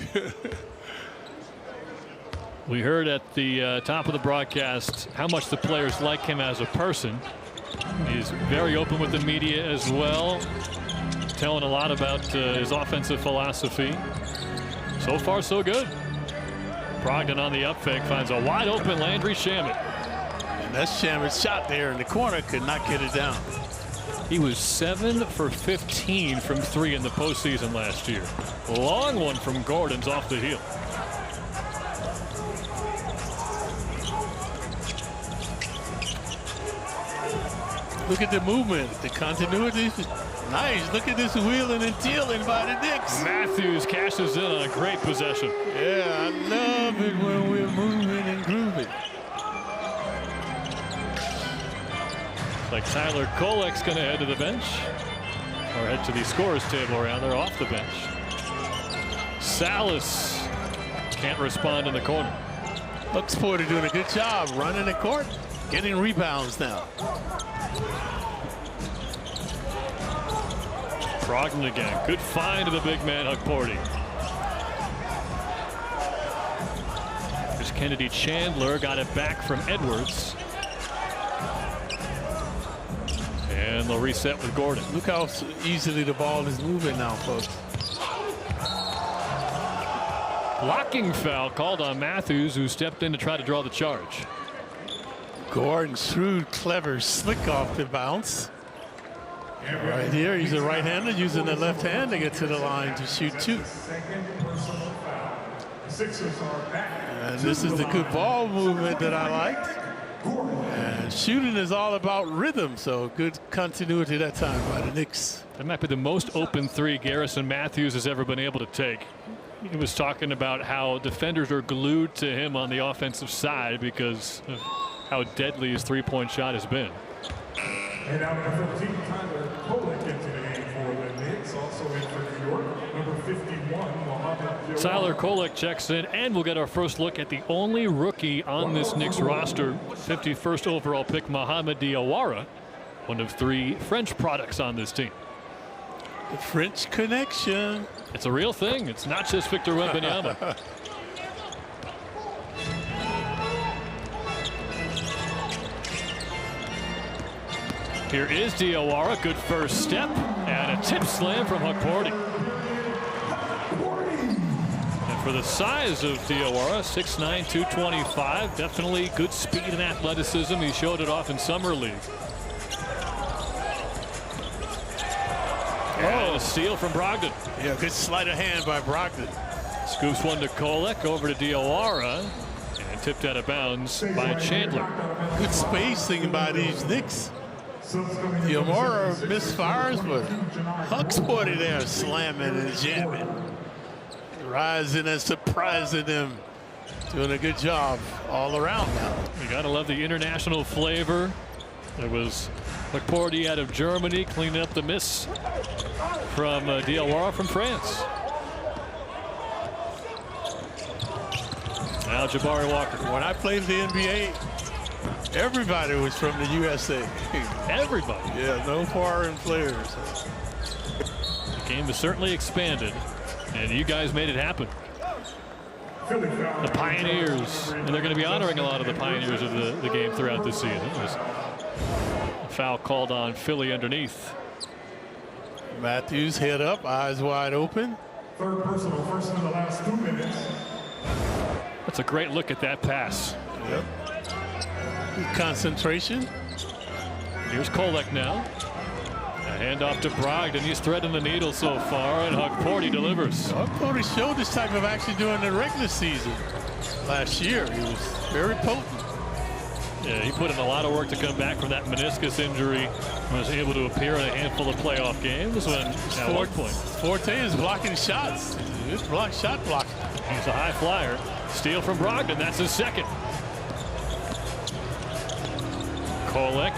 We heard at the top of the broadcast how much the players like him as a person. He's very open with the media as well, telling a lot about his offensive philosophy. So far, so good. Brogdon on the up fake finds a wide open Landry Shamet. And that's Shamet's shot there in the corner, could not get it down. He was 7 for 15 from 3 in the postseason last year. A long one from Gordon's off the heel. Look at the movement, the continuity. Nice. Look at this wheeling and dealing by the Knicks. Matthews cashes in on a great possession. Yeah, I love it when we're moving and grooving. Like Tyler Kolek's going to head to the bench, or head to the scorer's table around there off the bench. Salas can't respond in the corner. Hucks Porter doing a good job running the court, getting rebounds now. Brogdon again. Good find of the big man, Huck Porty. There's Kennedy Chandler, got it back from Edwards. And they'll reset with Gordon. Look how easily the ball is moving now, folks. Blocking foul called on Matthews, who stepped in to try to draw the charge. Gordon, shrewd, clever, slick off the bounce. Right here, he's a right-hander using the left hand to get to the line to shoot 2. And this is the good ball movement that I liked. And shooting is all about rhythm, so good continuity that time by the Knicks. That might be the most open 3 Garrison Matthews has ever been able to take. He was talking about how defenders are glued to him on the offensive side because of how deadly his 3-point shot has been. And now number 15, Tyler Kolek into the game for the Knicks. Also in for New York, number 51, Mohamed. Tyler Kolek checks in, and we'll get our first look at the only rookie on this Knicks roster, 51st overall pick Mohamed Diawara, one of 3 French products on this team. The French connection. It's a real thing. It's not just Victor Wembanyama. Here is Diawara, good first step, and a tip slam from Huck Porty. And for the size of Diawara, 6'9", 225. Definitely good speed and athleticism. He showed it off in summer league. And a steal from Brogdon. Yeah, good sleight of hand by Brogdon. Scoops one to Kolek, over to Diawara, and tipped out of bounds by Chandler. Good spacing by these Knicks. Diawara misfires, but Huxporty there slamming and jamming. Rising and surprising them. Doing a good job all around now. You gotta love the international flavor. There was McPorty out of Germany cleaning up the miss from Diawara from France. Now Jabari Walker. When I played in the NBA, everybody was from the USA. Everybody. Yeah, no foreign players. The game has certainly expanded, and you guys made it happen. The Pioneers, and they're going to be honoring a lot of the Pioneers of the game throughout this season. There's a foul called on Philly underneath. Matthews head up, eyes wide open. Third personal, first in the last 2 minutes. That's a great look at that pass. Yep. Good concentration. Here's Kolek now. A handoff to Brogdon. He's threading the needle so far, and Huxporty delivers. Huxporty showed this type of action during the regular season last year. He was very potent. Yeah, he put in a lot of work to come back from that meniscus injury. Was able to appear in a handful of playoff games. When at one point, Forte is blocking shots. Good shot block. He's a high flyer. Steal from Brogdon. That's his second. Kolek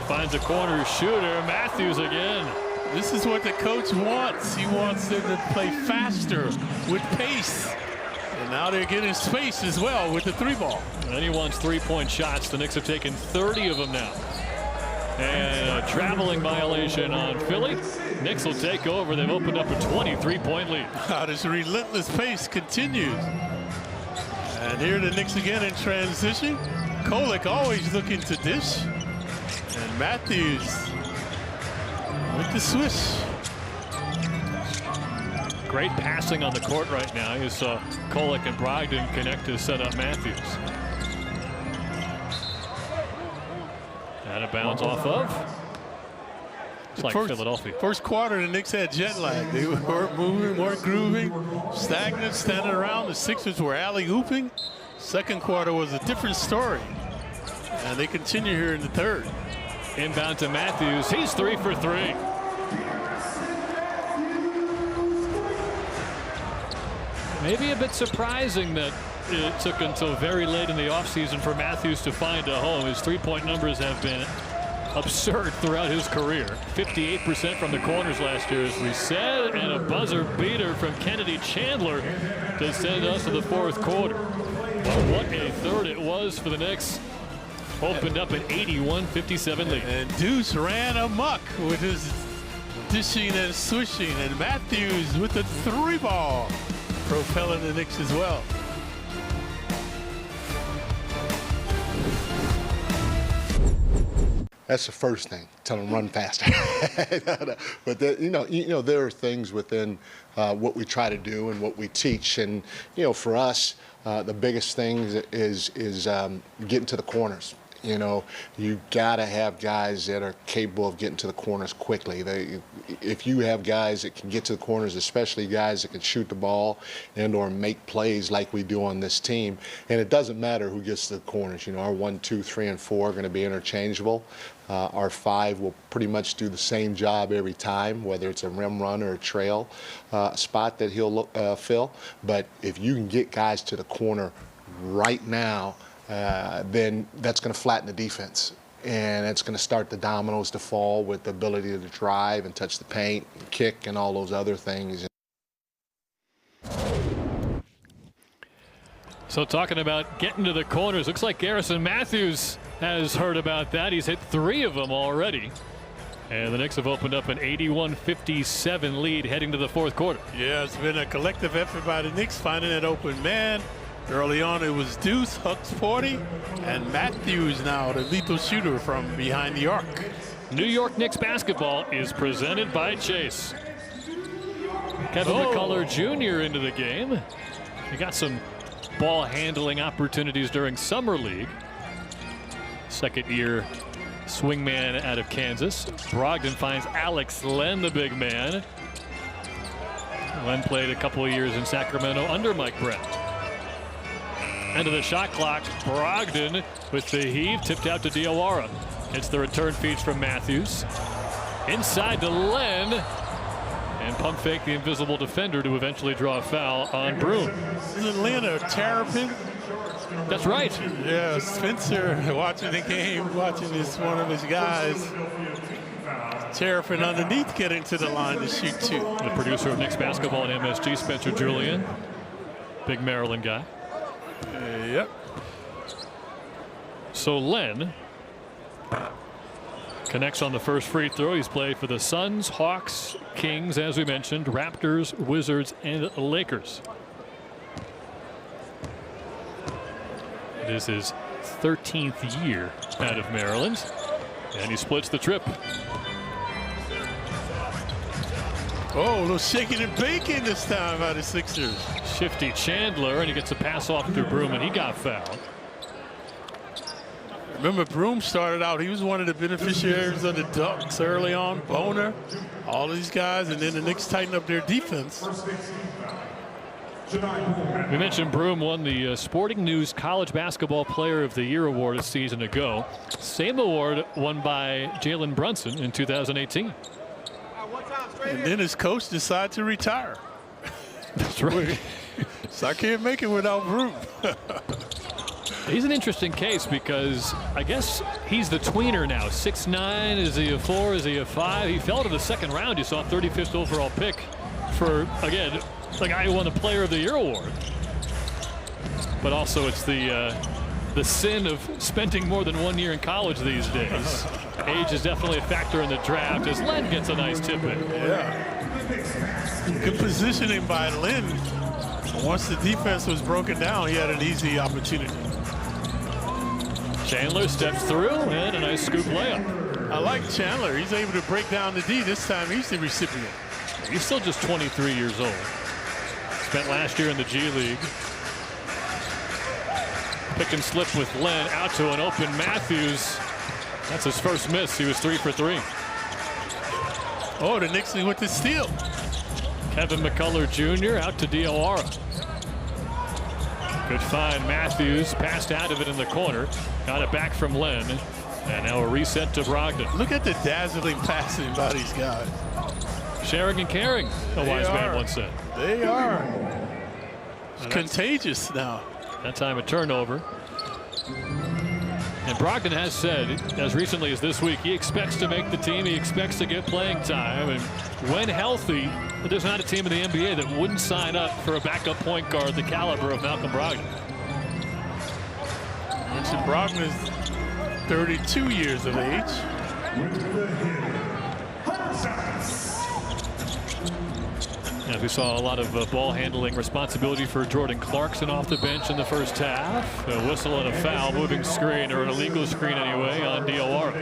finds a corner shooter. Matthews again. This is what the coach wants. He wants them to play faster with pace. And now they're getting space as well with the three ball. And he wants three-point shots. The Knicks have taken 30 of them now. And a traveling violation on Philly. Knicks will take over. They've opened up a 23-point lead. This relentless pace continues. And here the Knicks again in transition. Kolek always looking to dish. And Matthews with the swish. Great passing on the court right now. You saw Kolek and Brogdon connect to set up Matthews. Out of bounds off of. It's like Philadelphia. First quarter, the Knicks had jet lag. They weren't moving, weren't grooving, stagnant, standing around. The Sixers were alley-ooping. Second quarter was a different story. And they continue here in the third. Inbound to Matthews. He's 3 for 3. Maybe a bit surprising that it took until very late in the offseason for Matthews to find a home. His three-point numbers have been absurd throughout his career. 58% from the corners last year, as we said, and a buzzer beater from Kennedy Chandler to send us to the fourth quarter. But what a third it was for the Knicks. Opened up an 81-57 lead. And Deuce ran amok with his dishing and swishing, and Matthews with the three ball, propelling the Knicks as well. That's the first thing. Tell them run faster. But you know, there are things within what we try to do and what we teach, and for us, the biggest thing is getting to the corners. You gotta have guys that are capable of getting to the corners quickly. If you have guys that can get to the corners, especially guys that can shoot the ball and/or make plays like we do on this team, and it doesn't matter who gets to the corners. Our 1, 2, 3, and 4 are going to be interchangeable. Our 5 will pretty much do the same job every time, whether it's a rim run or a trail spot that he'll fill. But if you can get guys to the corner right now, then that's going to flatten the defense. And it's going to start the dominoes to fall with the ability to drive and touch the paint, and kick, and all those other things. So talking about getting to the corners, looks like Garrison Matthews has heard about that. He's hit 3 of them already. And the Knicks have opened up an 81-57 lead heading to the fourth quarter. Yeah, it's been a collective effort by the Knicks finding that open man. Early on, it was Deuce, Huxporty, and Matthews now, the lethal shooter from behind the arc. New York Knicks basketball is presented by Chase. Kevin McCullough Jr. into the game. He got some ball handling opportunities during Summer League. Second-year swingman out of Kansas. Brogdon finds Alex Len, the big man. Len played a couple of years in Sacramento under Mike Brett. End of the shot clock. Brogdon with the heave, tipped out to Diawara. Gets the return feeds from Matthews. Inside to Len. And pump fake the invisible defender to eventually draw a foul on Broom. Isn't Len a terrapin? That's right. Yeah, Spencer watching the game, watching this one of his guys. Terrapin underneath getting to the line to shoot two. The producer of Knicks basketball and MSG, Spencer Julian. Big Maryland guy. Yep. So Len connects on the first free throw. He's played for the Suns, Hawks, Kings, as we mentioned, Raptors, Wizards, and Lakers. It is his 13th year out of Maryland, and he splits the trip. Oh, a little shaking and baking this time out of Sixers. Shifty Chandler, and he gets a pass off to Broom, and he got fouled. Remember, Broom started out, he was one of the beneficiaries of the Ducks early on. Boner, all these guys, and then the Knicks tightened up their defense. We mentioned Broom won the Sporting News College Basketball Player of the Year award a season ago. Same award won by Jalen Brunson in 2018. And then his coach decided to retire. That's right. So I can't make it without Broom. He's an interesting case because I guess he's the tweener now. 6'9", is he a 4, is he a 5? He fell to the second round. You saw 35th overall pick for, again, the guy who won the Player of the Year award. But also it's the sin of spending more than 1 year in college these days. Age is definitely a factor in the draft as Len gets a nice tip in. Yeah. Good positioning by Len. Once the defense was broken down, he had an easy opportunity. Chandler steps through and a nice scoop layup. I like Chandler. He's able to break down the D. This time he's the recipient. He's still just 23 years old. Spent last year in the G League. Pick and slip with Len out to an open Matthews. That's his first miss. He was 3 for 3. Oh, the Knicks with the steal. Kevin McCullough Jr. out to Diawara. Good find. Matthews passed out of it in the corner. Got it back from Len. And now a reset to Brogdon. Look at the dazzling passing by these guys. Sharing and caring, a wise man once said. They are. It's contagious now. That time a turnover. And Brogdon has said, as recently as this week, he expects to make the team. He expects to get playing time. And when healthy, there's not a team in the NBA that wouldn't sign up for a backup point guard the caliber of Malcolm Brogdon. Mentioned Brogdon is 32 years of age. As we saw a lot of ball handling responsibility for Jordan Clarkson off the bench in the first half. A whistle and a foul, moving screen, or an illegal screen anyway, on Diawara.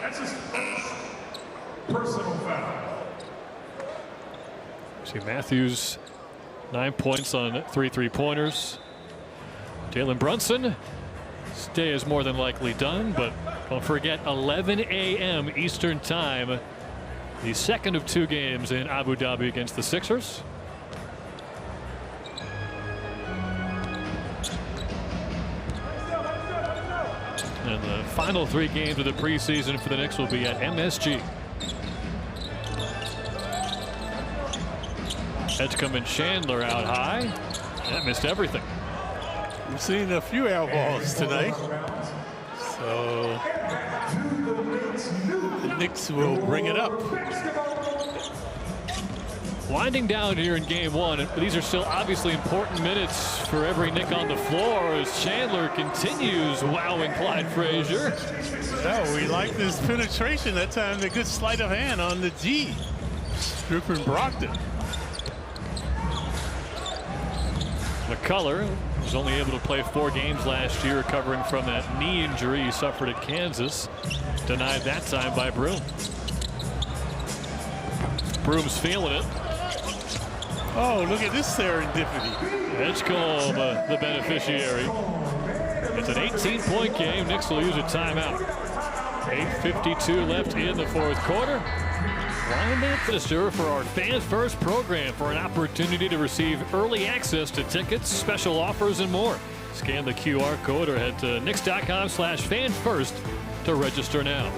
That's his first personal foul. See Matthews, 9 points on 3 3-pointers. Jalen Brunson, his day is more than likely done, but don't forget 11 a.m. Eastern time. The second of 2 games in Abu Dhabi against the Sixers. And the final 3 games of the preseason for the Knicks will be at MSG. Edgecombe and Chandler out high. That missed everything. We've seen a few air balls tonight. So the Knicks will bring it up. Winding down here in game 1. These are still obviously important minutes for every Knick on the floor as Chandler continues wowing Clyde Frazier. Yeah, we like this penetration. That time a good sleight of hand on the G. Stripping Brogdon. McCullough was only able to play 4 games last year, recovering from that knee injury he suffered at Kansas. Denied that time by Broom. Broom's feeling it. Oh, look at this serendipity. Edgecombe, the beneficiary. It's an 18-point game. Knicks will use a timeout. 8:52 left in the fourth quarter. Register for our Fans First program for an opportunity to receive early access to tickets, special offers, and more. Scan the QR code or head to Knicks.com/FanFirst to register now.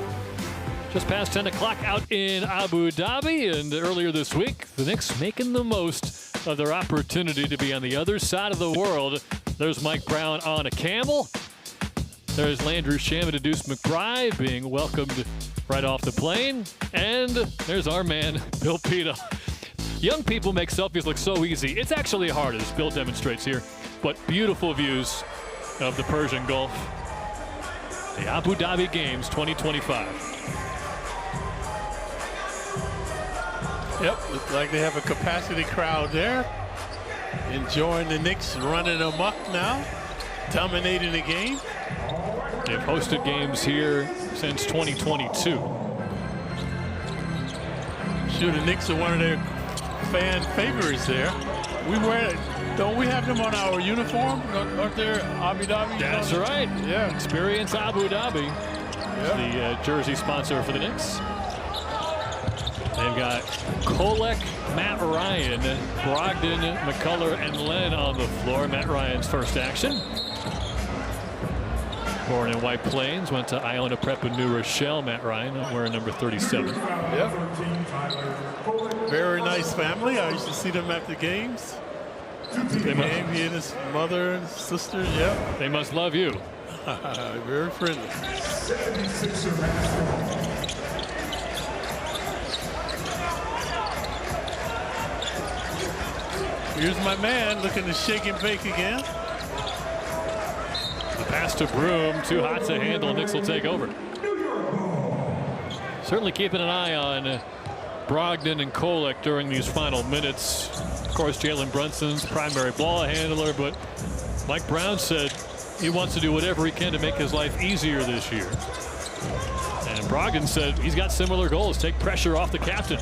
Just past 10 o'clock out in Abu Dhabi, and earlier this week, the Knicks making the most of their opportunity to be on the other side of the world. There's Mike Brown on a camel. There's Landry Shamet and Deuce McBride being welcomed right off the plane. And there's our man, Bill Peta. Young people make selfies look so easy. It's actually hard, as Bill demonstrates here. But beautiful views of the Persian Gulf. The Abu Dhabi Games 2025. Yep, looks like they have a capacity crowd there. Enjoying the Knicks running amok now, dominating the game. They've hosted games here since 2022. Sure, the Knicks are one of their fan favorites there. Don't we have them on our uniform? Aren't there Abu Dhabi? That's right. Yeah. Experience Abu Dhabi. Yeah. The jersey sponsor for the Knicks. They've got Kolek, Matt Ryan, Brogdon, McCullough, and Len on the floor. Matt Ryan's first action. Born in White Plains, went to Iona Prep in New Rochelle. Matt Ryan wearing number 37. Yep. Very nice family. I used to see them at the games. He and his mother and sisters. Yep. They must love you. Very friendly. Here's my man looking to shake and bake again. The pass to Broom, too hot to handle. Knicks will take over. Certainly keeping an eye on Brogdon and Kolek during these final minutes. Of course, Jalen Brunson's primary ball handler, but Mike Brown said he wants to do whatever he can to make his life easier this year. And Brogdon said he's got similar goals, take pressure off the captain.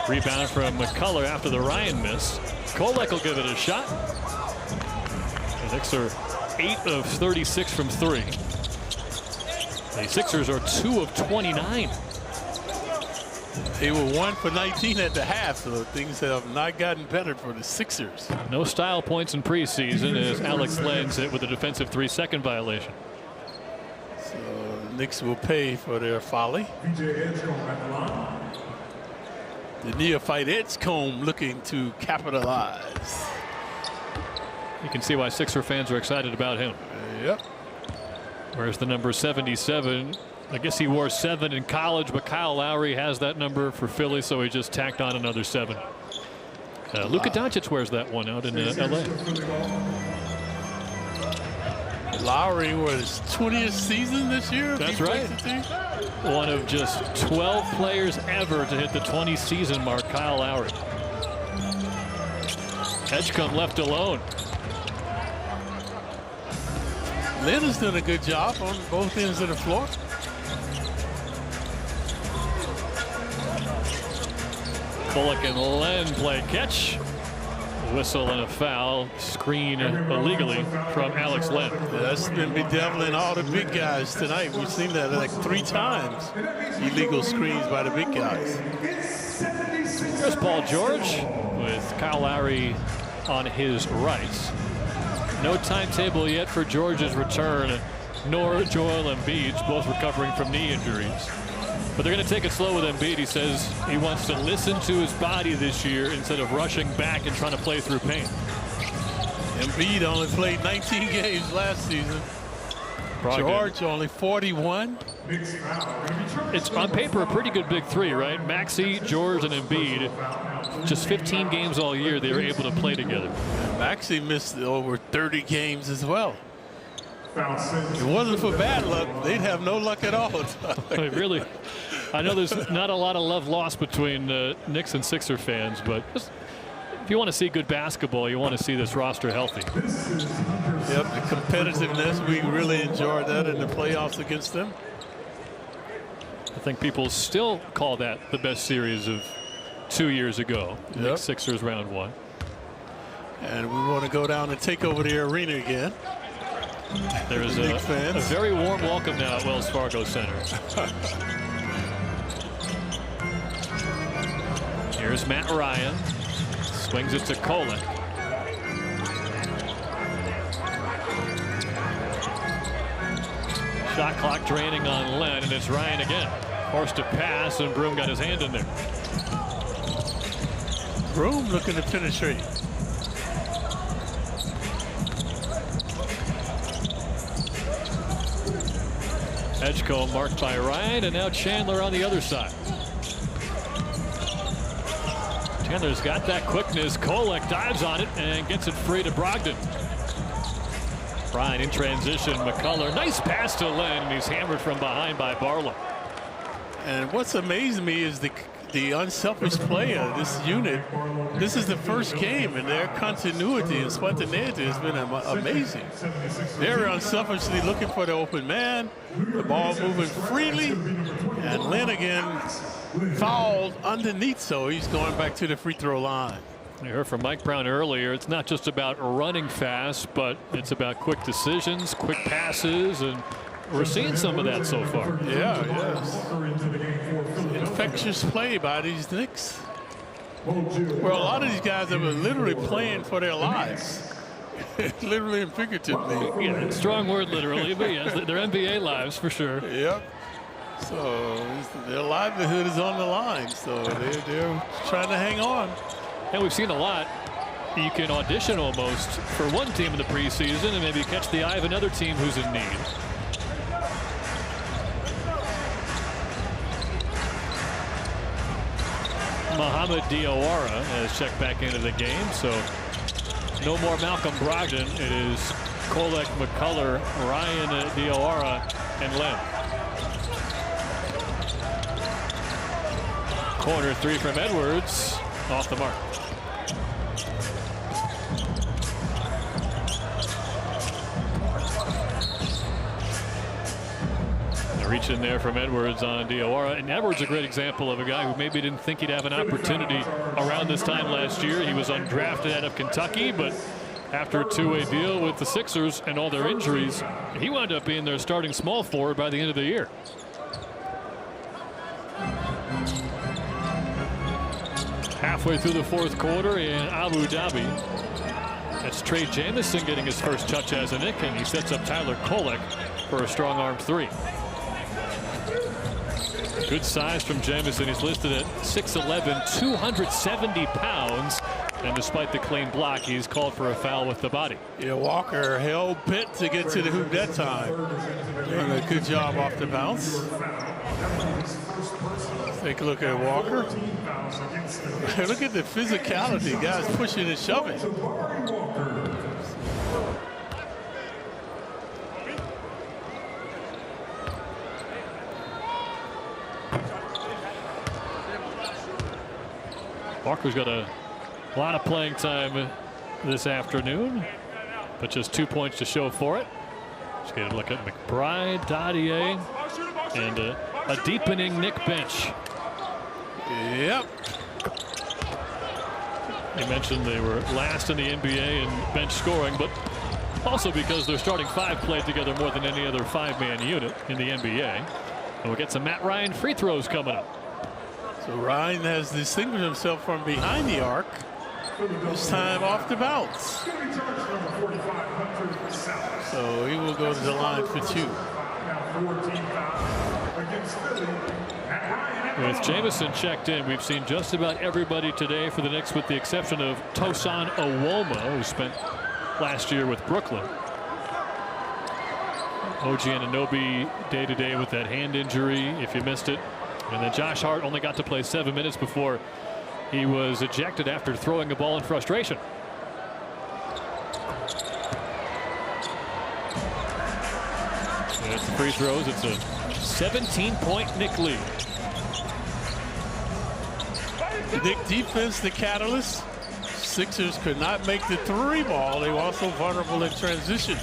Rebound from McCullough after the Ryan miss. Kolek will give it a shot. The Knicks are 8 of 36 from 3. The Sixers are 2 of 29. They were 1 for 19 at the half, so things have not gotten better for the Sixers. No style points in preseason as Alex Len's hit with a defensive 3-second violation. So the Knicks will pay for their folly. The neophyte Edgecombe looking to capitalize. You can see why Sixer fans are excited about him. Yep. Whereas the number 77, I guess he wore 7 in college, but Kyle Lowry has that number for Philly, so he just tacked on another 7. Luka Doncic wears that one out in LA. Lowry was 20th season this year. That's right. One of just 12 players ever to hit the 20 season mark, Kyle Lowry. Edgecombe left alone. Len has done a good job on both ends of the floor. Bullock and Len play catch. Whistle and a foul. Screen illegally from Alex Len. Yeah, that's been bedeviling all the big guys tonight. We've seen that like 3 times. Illegal screens by the big guys. There's Paul George with Kyle Lowry on his right. No timetable yet for George's return, nor Joel Embiid, both recovering from knee injuries. But they're going to take it slow with Embiid. He says he wants to listen to his body this year instead of rushing back and trying to play through pain. Embiid only played 19 games last season. George only 41. It's on paper a pretty good big 3, right? Maxey, George, and Embiid. Just 15 games all year they were able to play together. Maxey missed over 30 games as well. If it wasn't for bad luck, they'd have no luck at all. Really, I know there's not a lot of love lost between Knicks and Sixer fans, but just, if you want to see good basketball, you want to see this roster healthy. Yep, the competitiveness, we really enjoyed that in the playoffs against them. I think people still call that the best series of 2 years ago. Yep. Knicks Sixers round 1. And we want to go down and take over the arena again. There's a very warm welcome now at Wells Fargo Center. Here's Matt Ryan. Swings it to Kolek. Shot clock draining on Len, and it's Ryan again. Forced to pass, and Broom got his hand in there. Broom looking to penetrate. Edgecombe marked by Ryan, and now Chandler on the other side. Chandler's got that quickness. Kolek dives on it and gets it free to Brogdon. Ryan in transition. McCullough. Nice pass to Len, and he's hammered from behind by Barlow. And what's amazed me is the unselfish play of this unit. This is the first game, and their continuity and spontaneity has been amazing. They're unselfishly looking for the open man, the ball moving freely, and Len again fouled underneath, so he's going back to the free throw line. You heard from Mike Brown earlier. It's not just about running fast, but it's about quick decisions, quick passes, and we're seeing some of that so far. Yeah, yes. Infectious play by these Knicks. Well, a lot of these guys are literally playing for their lives. Literally and figuratively. Yeah, strong word literally, but yes, they're NBA lives for sure. Yep. So their livelihood is on the line, so they're trying to hang on. And we've seen a lot. You can audition almost for one team in the preseason and maybe catch the eye of another team who's in need. Mohamed Diawara has checked back into the game, so no more Malcolm Brogdon. It is Kolek, McCullough, Ryan Diawara, and Len. Corner three from Edwards, off the mark. Reach in there from Edwards on Diawara, and Edwards a great example of a guy who maybe didn't think he'd have an opportunity around this time last year. He was undrafted out of Kentucky, but after a two-way deal with the Sixers and all their injuries, he wound up being their starting small forward by the end of the year. Halfway through the fourth quarter in Abu Dhabi, that's Trey Jamison getting his first touch as a Knick, and he sets up Tyler Kolek for a strong arm three. Good size from Jamison. He's listed at 6'11", 270 pounds. And despite the clean block, he's called for a foul with the body. Yeah, Walker held pit to get to the hoop that time. Doing a good job off the bounce. Take a look at Walker. Look at the physicality. Guys pushing and shoving. Walker's got a lot of playing time this afternoon, but just 2 points to show for it. Let's get a look at McBride, Dadier, and a deepening Knick bench. Yep. You mentioned they were last in the NBA in bench scoring, but also because their starting five played together more than any other five-man unit in the NBA. And we'll get some Matt Ryan free throws coming up. So Ryan has distinguished himself from behind the arc. This time off the bounce. So he will go to the line for two. With Jamison checked in, we've seen just about everybody today for the Knicks with the exception of Tosan Owoma, who spent last year with Brooklyn. OG Anunoby day-to-day with that hand injury, if you missed it. And then Josh Hart only got to play 7 minutes before he was ejected after throwing a ball in frustration. And it's the free throws. It's a 17-point Knick lead. The Knick defense, the catalyst. Sixers could not make the three ball. They were also vulnerable in transition.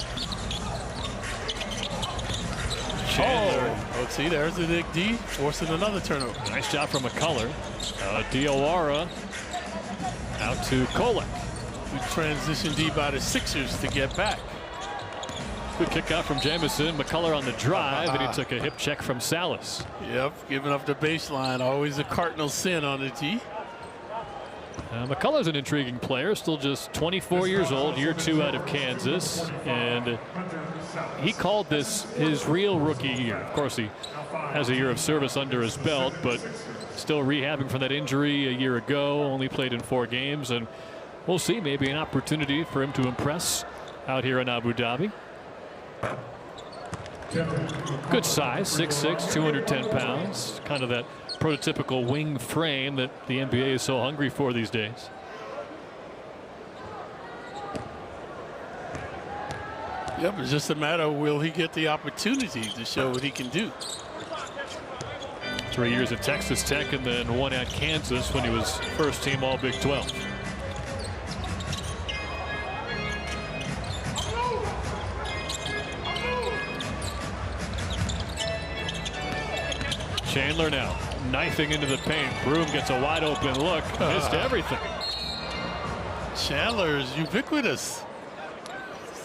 Chandler. Oh, see, there's the Knick D forcing another turnover. Nice job from McCullough. Diawara out to Kolek. Good transition D by the Sixers to get back. Good kick out from Jamison. McCullough on the drive, and he took a hip check from Salas. Yep, giving up the baseline. Always a cardinal sin on the tee. McCullough's an intriguing player, still just 24 years old, year 2 out of Kansas, and he called this his real rookie year. Of course, he has a year of service under his belt, but still rehabbing from that injury a year ago, only played in 4 games, and we'll see, maybe an opportunity for him to impress out here in Abu Dhabi. Good size, 6'6", 210 pounds, kind of that prototypical wing frame that the NBA is so hungry for these days. Yep, it's just a matter of will he get the opportunity to show what he can do. 3 years at Texas Tech and then 1 at Kansas when he was first team All Big 12. Chandler now knifing into the paint. Broom gets a wide open look. Missed everything. Chandler is ubiquitous.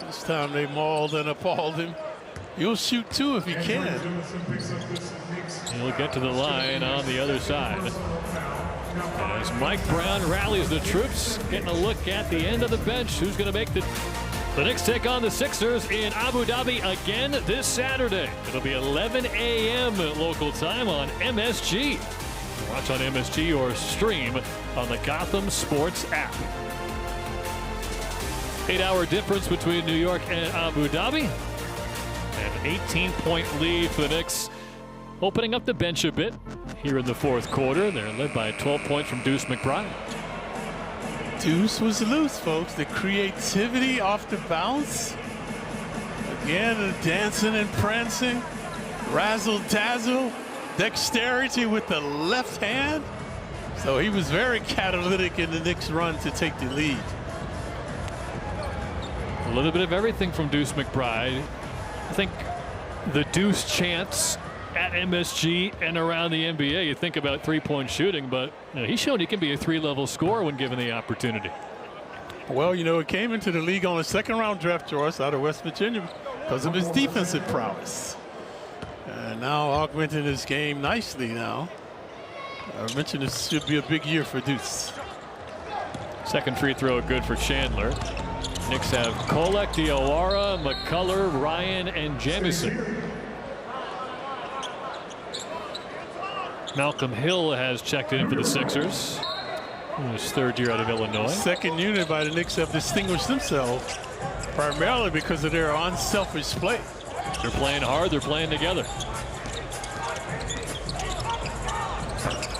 This time they mauled and appalled him. He'll shoot 2 if he can. He'll get to the line on the other side. As Mike Brown rallies the troops, getting a look at the end of the bench. Who's going to make the Knicks take on the Sixers in Abu Dhabi again this Saturday. It'll be 11 a.m. local time on MSG. Watch on MSG or stream on the Gotham Sports app. 8-hour difference between New York and Abu Dhabi. An 18-point lead for the Knicks, opening up the bench a bit here in the 4th quarter. They're led by 12 points from Deuce McBride. Deuce was loose, folks. The creativity off the bounce. Again, the dancing and prancing. Razzle-dazzle. Dexterity with the left hand. So he was very catalytic in the Knicks' run to take the lead. A little bit of everything from Deuce McBride. I think the Deuce chants at MSG and around the NBA, you think about 3-point shooting, but he's shown he can be a 3-level scorer when given the opportunity. Well, you know, he came into the league on a 2nd-round draft choice out of West Virginia because of his defensive prowess. And now augmenting his game nicely now. I mentioned this should be a big year for Deuce. Second free throw good for Chandler. Knicks have Kolek, Diawara, McCullough, Ryan, and Jamison. Malcolm Hill has checked in for the Sixers. In his 3rd year out of Illinois. Second unit by the Knicks have distinguished themselves primarily because of their unselfish play. They're playing hard. They're playing together.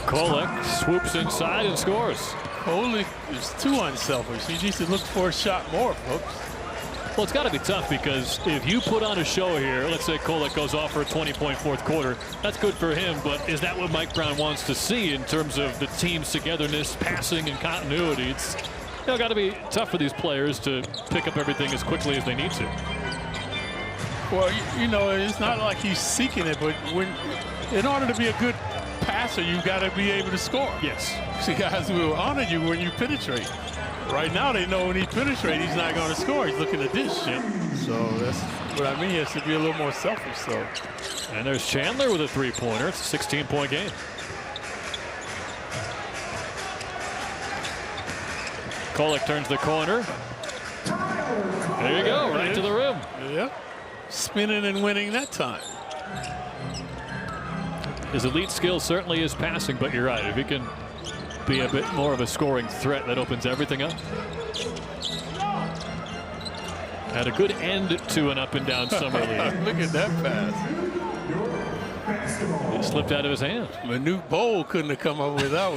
Kolek swoops inside and scores. Kolek is too unselfish. He needs to look for a shot more, folks. Well, it's got to be tough because if you put on a show here, let's say Kolek goes off for a 20-point 4th quarter, that's good for him, but is that what Mike Brown wants to see in terms of the team's togetherness, passing, and continuity? It's got to be tough for these players to pick up everything as quickly as they need to. Well, you know, it's not like he's seeking it, but in order to be a good passer, you got to be able to score. Yes. See, guys will honor you when you penetrate. Right now, they know when he penetrates, he's not going to score. He's looking to dish. Yeah. So that's what I mean. He has to be a little more selfish. So. And there's Chandler with a 3-pointer. It's a 16-point game. Kolek turns the corner. There you go, right to the rim. Yeah. Spinning and winning that time. His elite skill certainly is passing, but you're right. If he can be a bit more of a scoring threat, that opens everything up. Had a good end to an up and down summer league. Look at that pass. It slipped out of his hand. Manute Bol couldn't have come up with that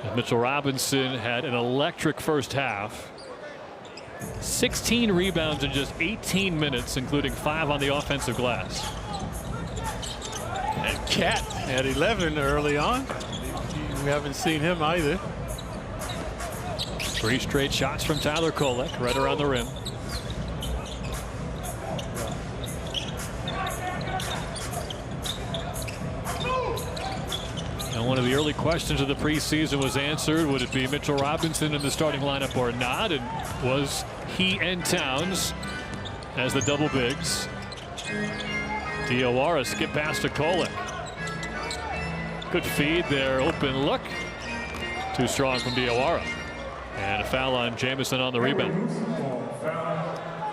one. Mitchell Robinson had an electric first half. 16 rebounds in just 18 minutes, including 5 on the offensive glass. And Cat had 11 early on. We haven't seen him either. 3 straight shots from Tyler Kolek, right around the rim. Well, one of the early questions of the preseason was answered. Would it be Mitchell Robinson in the starting lineup or not? And was he and Towns as the double bigs. Diawara skip past to Kolek. Good feed there. Open look. Too strong from Diawara. And a foul on Jamison on the rebound.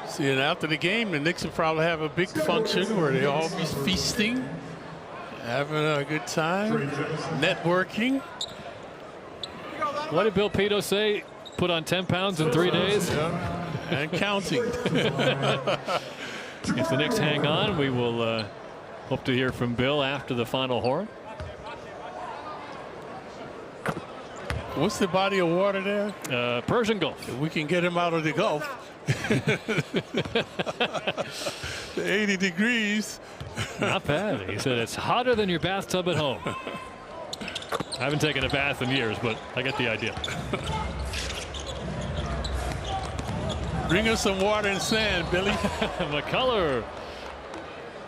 See, and after the game, the Knicks will probably have a big function where they all be feasting, having a good time, networking. What did Bill Pito say? Put on 10 pounds in 3 days? Yeah. And counting. If the Knicks hang on, we will hope to hear from Bill after the final horn. What's the body of water there? Persian Gulf. If we can get him out of the Gulf. 80 degrees. Not bad. He said it's hotter than your bathtub at home. I haven't taken a bath in years, but I get the idea. Bring us some water and sand, Billy. McCullough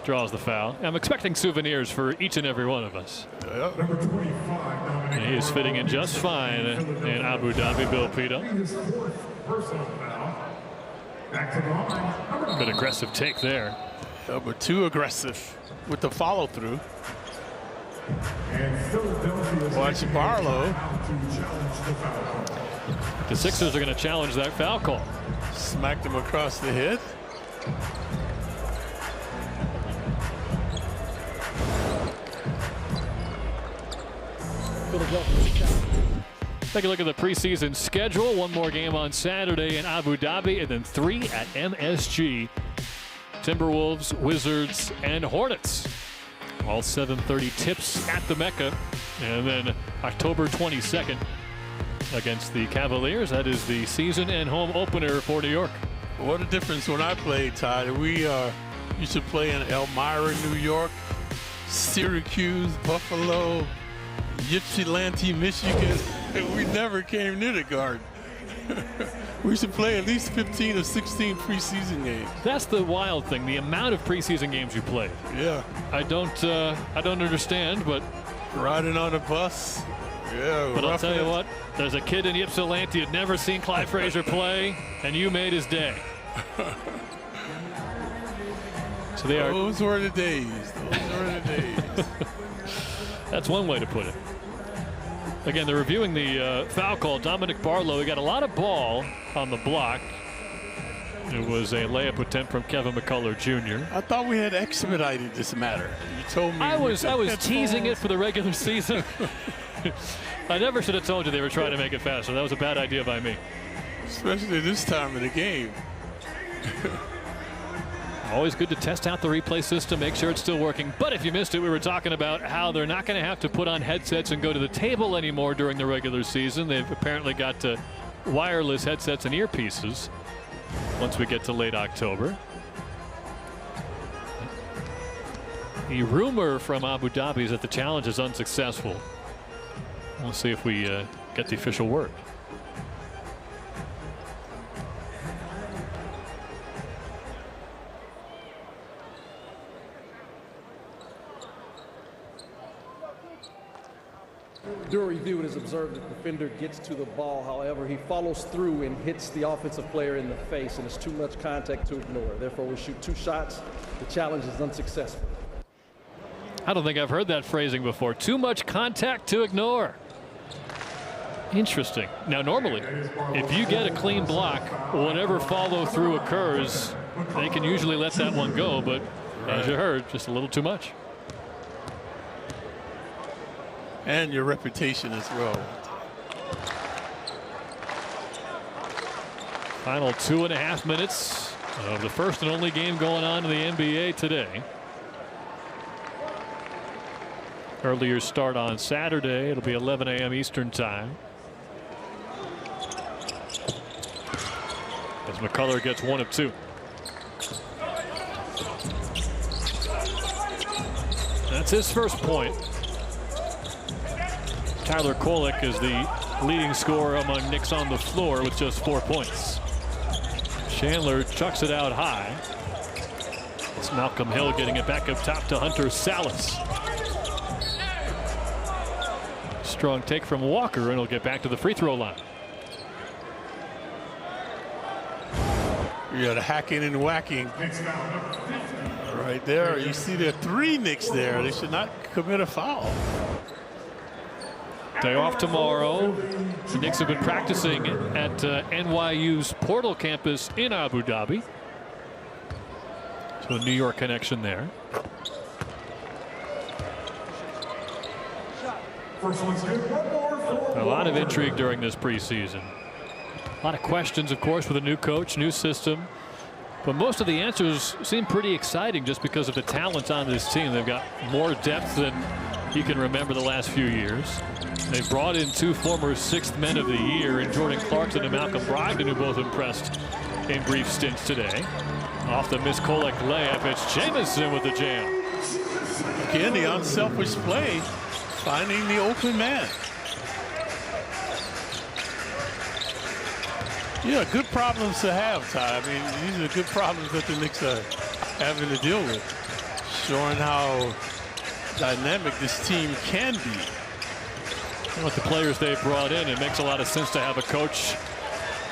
draws the foul. I'm expecting souvenirs for each and every one of us. Yep. And he is fitting in just fine in Abu Dhabi. Bill Pito. Good aggressive take there. Yeah, but too aggressive with the follow through. Watch Barlow. The Sixers are going to challenge that foul call. Smacked him across the head. Take a look at the preseason schedule. One more game on Saturday in Abu Dhabi, and then 3 at MSG. Timberwolves, Wizards, and Hornets. All 7:30 tips at the Mecca. And then October 22nd against the Cavaliers. That is the season and home opener for New York. What a difference when I played, Todd. We used to play in Elmira, New York, Syracuse, Buffalo, Ypsilanti, Michigan, and we never came near the Garden. We used to play at least 15 or 16 preseason games. That's the wild thing, the amount of preseason games you played. Yeah. I don't understand, but riding on a bus. Yeah. But I'll tell you what, there's a kid in Ypsilanti who'd never seen Clyde Frazier play, and you made his day. So they are. Those were the days. Those were the days. That's one way to put it. Again, they're reviewing the foul call. Dominic Barlow, he got a lot of ball on the block. It was a layup attempt from Kevin McCullough Jr. I thought we had expedited this matter. You told me. I was teasing it for the regular season. I never should have told you they were trying to make it faster. That was a bad idea by me. Especially this time of the game. Always good to test out the replay system, make sure it's still working. But if you missed it, we were talking about how they're not going to have to put on headsets and go to the table anymore during the regular season. They've apparently got wireless headsets and earpieces once we get to late October. The rumor from Abu Dhabi is that the challenge is unsuccessful. We'll see if we get the official word. During review, it is observed that the defender gets to the ball. However, he follows through and hits the offensive player in the face, and it's too much contact to ignore. Therefore, we shoot 2 shots. The challenge is unsuccessful. I don't think I've heard that phrasing before. Too much contact to ignore. Interesting. Now, normally, if you get a clean block, whatever follow through occurs, they can usually let that one go. But as you heard, just a little too much. And your reputation as well. Final 2.5 minutes of the first and only game going on in the NBA today. Earlier start on Saturday. It'll be 11 a.m. Eastern time. As McCullough gets 1 of 2. That's his first point. Tyler Kolek is the leading scorer among Knicks on the floor with just 4 points. Chandler chucks it out high. It's Malcolm Hill getting it back up top to Hunter Salas. strong take from Walker, and he'll get back to the free throw line. Yeah, the hacking and whacking. Right there, you see there are 3 Knicks there. They should not commit a foul. Day off tomorrow. The Knicks have been practicing at NYU's Portal campus in Abu Dhabi. So a New York connection there. A lot of intrigue during this preseason. A lot of questions, of course, with a new coach, new system. But most of the answers seem pretty exciting just because of the talent on this team. They've got more depth than you can remember the last few years. They've brought in 2 former 6th men of the year in Jordan Clarkson and Malcolm Brogdon, who both impressed in brief stints today. Off the missed Kolek layup, it's Jamison with the jam. Again, the unselfish play, finding the open man. Yeah, good problems to have, Ty. I mean, these are good problems that the Knicks are having to deal with, showing how dynamic this team can be. With the players they've brought in, it makes a lot of sense to have a coach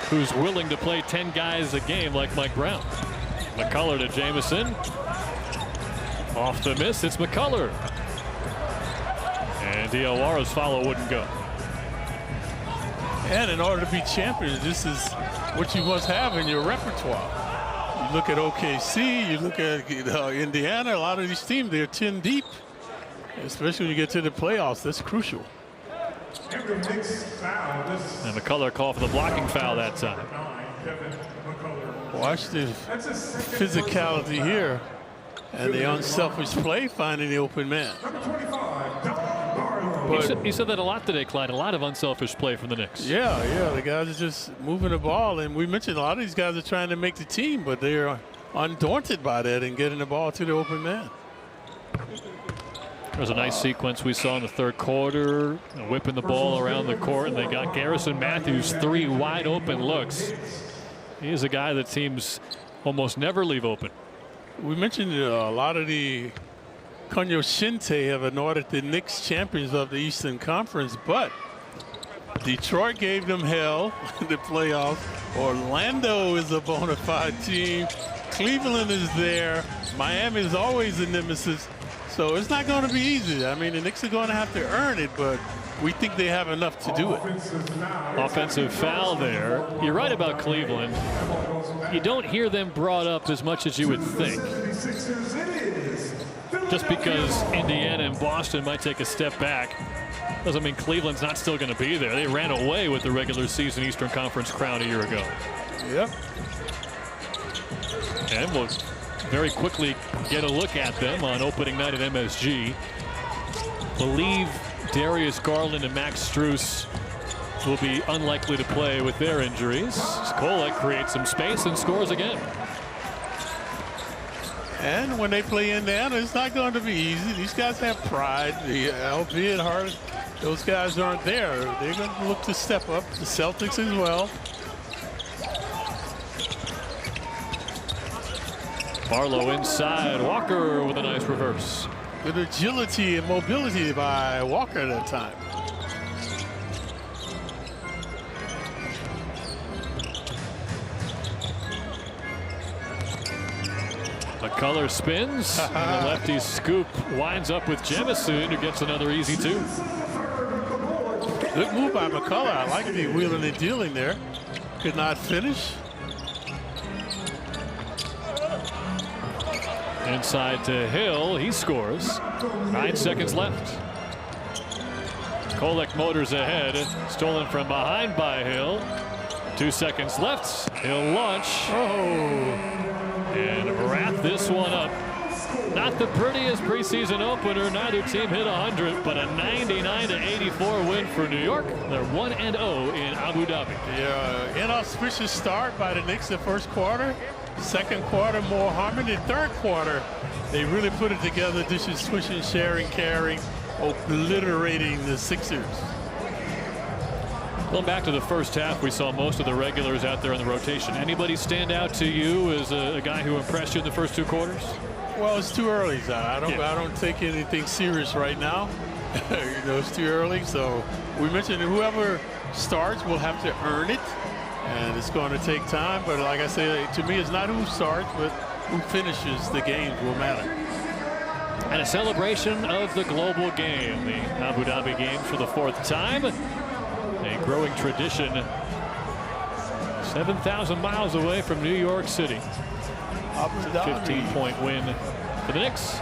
who's willing to play 10 guys a game like Mike Brown. McCullough to Jamison. Off the miss, it's McCullough. And Diawara's follow wouldn't go. And in order to be champions, this is what you must have in your repertoire. You look at OKC, you look at Indiana, a lot of these teams, they're 10 deep. Especially when you get to the playoffs, that's crucial. And McCullough called for the blocking foul that time. Watch the physicality here and the unselfish play, finding the open man. He said that a lot today, Clyde. A lot of unselfish play from the Knicks. Yeah, the guys are just moving the ball, and we mentioned a lot of these guys are trying to make the team, but they're undaunted by that and getting the ball to the open man. There's a nice sequence we saw in the 3rd quarter, whipping the ball around the court, and they got Garrison Matthews 3 wide open looks. He is a guy that teams almost never leave open. We mentioned a lot of the Cognoscente have anointed the Knicks champions of the Eastern Conference, but Detroit gave them hell in the playoffs. Orlando is a bona fide team. Cleveland is there. Miami is always a nemesis. So it's not going to be easy. I mean, the Knicks are going to have to earn it, but we think they have enough to do it. Offensive foul there. You're right about Cleveland. You don't hear them brought up as much as you would think. Just because Indiana and Boston might take a step back doesn't mean Cleveland's not still going to be there. They ran away with the regular season Eastern Conference crown a year ago. Yep. And we'll very quickly get a look at them on opening night at MSG. Believe Darius Garland and Max Strus will be unlikely to play with their injuries. Kolek creates some space and scores again. And when they play Indiana, it's not going to be easy. These guys have pride. Albeit hard, those guys aren't there. They're going to look to step up. The Celtics as well. Barlow inside. Walker with a nice reverse. Good agility and mobility by Walker that time. McCullough spins. And the lefty scoop winds up with Jamison, who gets another easy 2. Good move by McCullough. I like the wheeling and dealing there. Could not finish. Inside to Hill. He scores. 9 seconds left. Kolek motors ahead. Stolen from behind by Hill. 2 seconds left. Hill launch. And wrap this one up. Not the prettiest preseason opener. Neither team hit 100, but a 99-84 win for New York. They're 1-0 in Abu Dhabi. Yeah, inauspicious start by the Knicks the first quarter. Second quarter, more harmony. Third quarter, they really put it together. Dishes, swishing, sharing, carrying, obliterating the Sixers. Going back to the first half, we saw most of the regulars out there in the rotation. Anybody stand out to you as a guy who impressed you in the first 2 quarters? Well, it's too early, Zai. I don't take anything serious right now. You know, it's too early. So we mentioned whoever starts will have to earn it, and it's going to take time. But like I say, to me, it's not who starts, but who finishes the games will matter. And a celebration of the global game, the Abu Dhabi Games for the 4th time. A growing tradition 7,000 miles away from New York City. 15-point win for the Knicks.